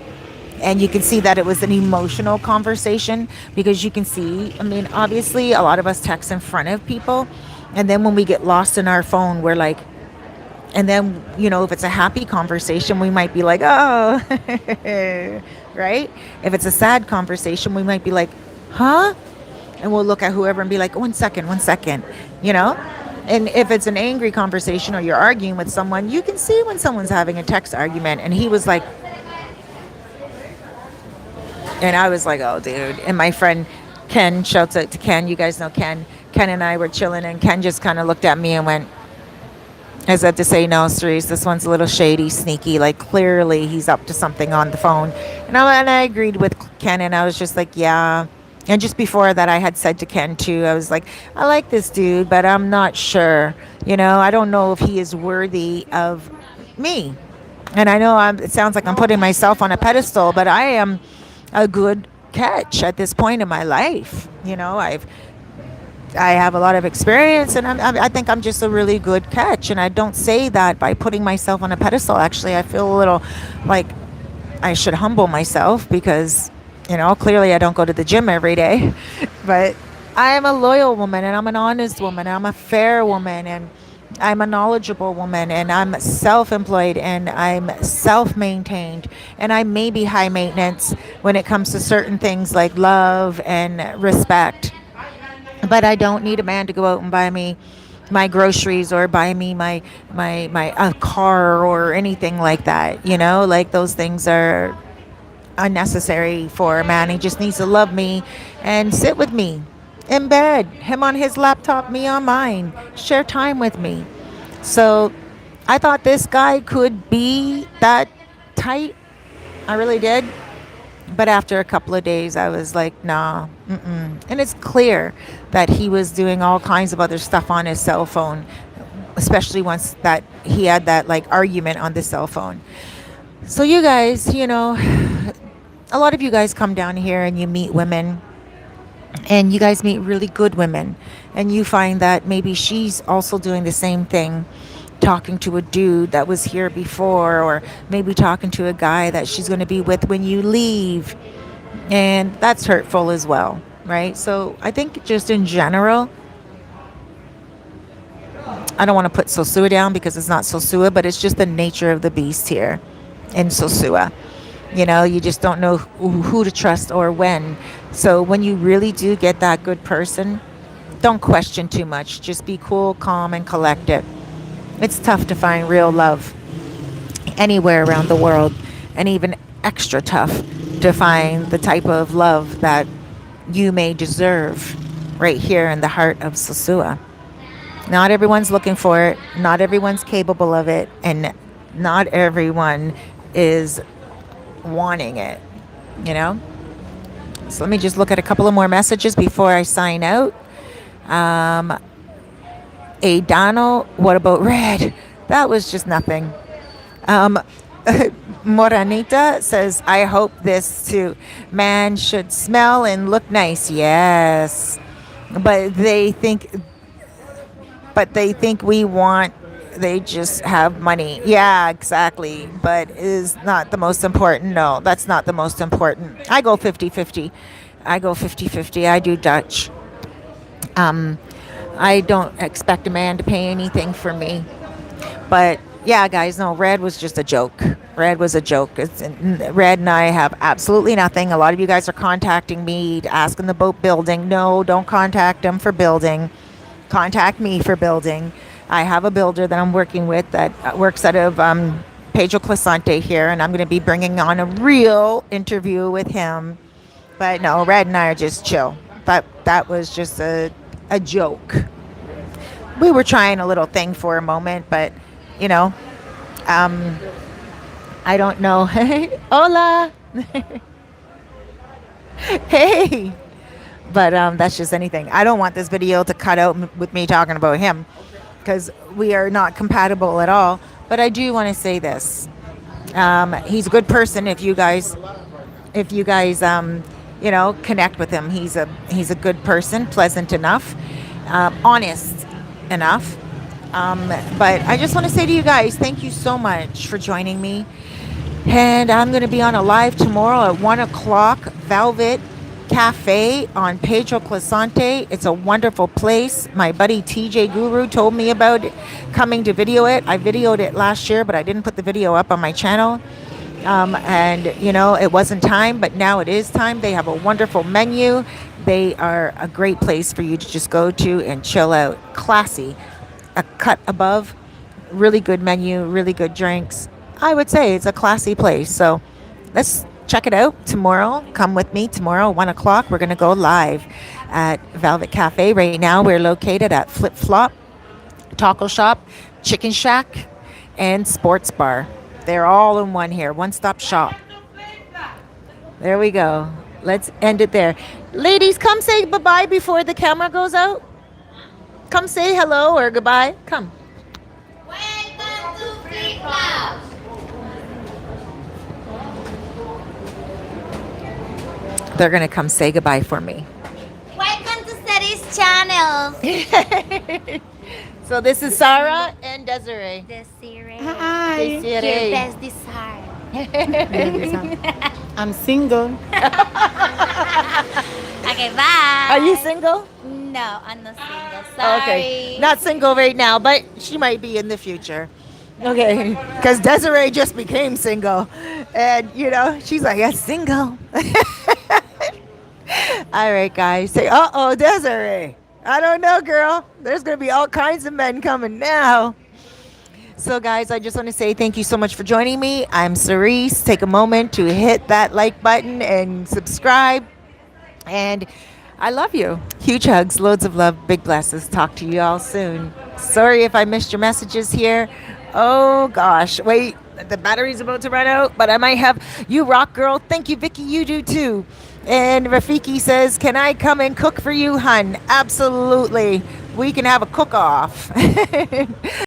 And you can see that it was an emotional conversation, because you can see, I mean, obviously a lot of us text in front of people. And then when we get lost in our phone, we're like, and then, you know, if it's a happy conversation, we might be like, oh, right? If it's a sad conversation, we might be like, huh? And we'll look at whoever and be like, 1 second, you know? And if it's an angry conversation or you're arguing with someone, you can see when someone's having a text argument. And he was like, and I was like, oh, dude. And my friend Ken, shouts out to Ken. You guys know Ken. Ken and I were chilling, and Ken just kind of looked at me and went, as if to say, no, Cerise, this one's a little shady, sneaky. Like, clearly he's up to something on the phone. And I agreed with Ken, and I was just like, yeah. And just before that, I had said to Ken, too, I was like, I like this dude, but I'm not sure. You know, I don't know if he is worthy of me. And I know it sounds like I'm putting myself on a pedestal, but I am a good catch at this point in my life. You know, I have a lot of experience, and I think I'm just a really good catch. And I don't say that by putting myself on a pedestal. Actually, I feel a little like I should humble myself, because, you know, clearly I don't go to the gym every day. But I am a loyal woman, and I'm an honest woman, and I'm a fair woman, and I'm a knowledgeable woman, and I'm self-employed, and I'm self-maintained, and I may be high maintenance when it comes to certain things like love and respect. But I don't need a man to go out and buy me my groceries, or buy me my a car or anything like that. You know, like, those things are unnecessary for a man. He just needs to love me and sit with me in bed, him on his laptop, me on mine, share time with me. So I thought this guy could be that tight. I really did. But after a couple of days, I was like, nah, And it's clear that he was doing all kinds of other stuff on his cell phone, especially once that he had that, like, argument on the cell phone. So you guys, you know, a lot of you guys come down here and you meet women, and you guys meet really good women, and you find that maybe she's also doing the same thing, talking to a dude that was here before, or maybe talking to a guy that she's going to be with when you leave. And that's hurtful as well, right? So I think just in general, I don't want to put Sosua down, because it's not Sosua, but it's just the nature of the beast here in Sosua. You know, you just don't know who to trust or when. So when you really do get that good person, don't question too much. Just be cool, calm, and collected. It's tough to find real love anywhere around the world, and even extra tough to find the type of love that you may deserve right here in the heart of Sosua. Not everyone's looking for it, not everyone's capable of it, and not everyone is wanting it, you know? So let me just look at a couple of more messages before I sign out. Adano, what about red? That was just nothing. Moranita says, I hope this too. Man should smell and look nice. Yes. But they think they just have money. Yeah, exactly. But is not the most important. No, that's not the most important. I go 50-50. I do Dutch. I don't expect a man to pay anything for me. But yeah, guys, no, Red was just a joke. Red was a joke. Red and I have absolutely nothing. A lot of you guys are contacting me, asking about building. No, don't contact them for building. Contact me for building. I have a builder that I'm working with that works out of Pedro Clisante here, and I'm going to be bringing on a real interview with him But no, Red and I are just chill. But that was just a joke. We were trying a little thing for a moment, but you know, I don't know. Hola. Hey. But that's just anything. I don't want this video to cut out with me talking about him because we are not compatible at all. But I do want to say this. He's a good person. If you guys, you know, connect with him, he's a good person, pleasant enough, honest enough. But I just want to say to you guys, thank you so much for joining me. And I'm going to be on a live tomorrow at 1 o'clock, Velvet Cafe on Pedro Clasante. It's a wonderful place. My buddy TJ Guru told me about it, coming to video it. I videoed it last year, but I didn't put the video up on my channel. And, you know, it wasn't time, but now it is time. They have a wonderful menu. They are a great place for you to just go to and chill out. Classy. A cut above. Really good menu, really good drinks. I would say it's a classy place. So let's check it out tomorrow. Come with me tomorrow, 1 o'clock. We're going to go live at Velvet Cafe. Right now, we're located at Flip Flop, Taco Shop, Chicken Shack, and Sports Bar. They're all in one here. One-stop shop. There we go. Let's end it there. Ladies, come say bye-bye before the camera goes out. Come say hello or goodbye. Come. Welcome to Flip Flop. They're going to come say goodbye for me. Welcome to Cerise channel. So this is Sarah and Desiree. Desiree. Hi. Your Desiree. best desire. I'm single. Okay, bye. Are you single? No, I'm not single. Sorry. Okay. Not single right now, but she might be in the future. Okay. Because Desiree just became single. And, you know, she's like, yeah, single. All right, guys. Say, uh-oh, Desiree. I don't know, girl. There's going to be all kinds of men coming now. So, guys, I just want to say thank you so much for joining me. I'm Cerise. Take a moment to hit that like button and subscribe. And I love you. Huge hugs, loads of love, big blessings. Talk to you all soon. Sorry if I missed your messages here. Oh, gosh. Wait, the battery's about to run out, but I might have you rock, girl. Thank you, Vicky. You do, too. And Rafiki says, can I come and cook for you, hun? Absolutely. We can have a cook-off.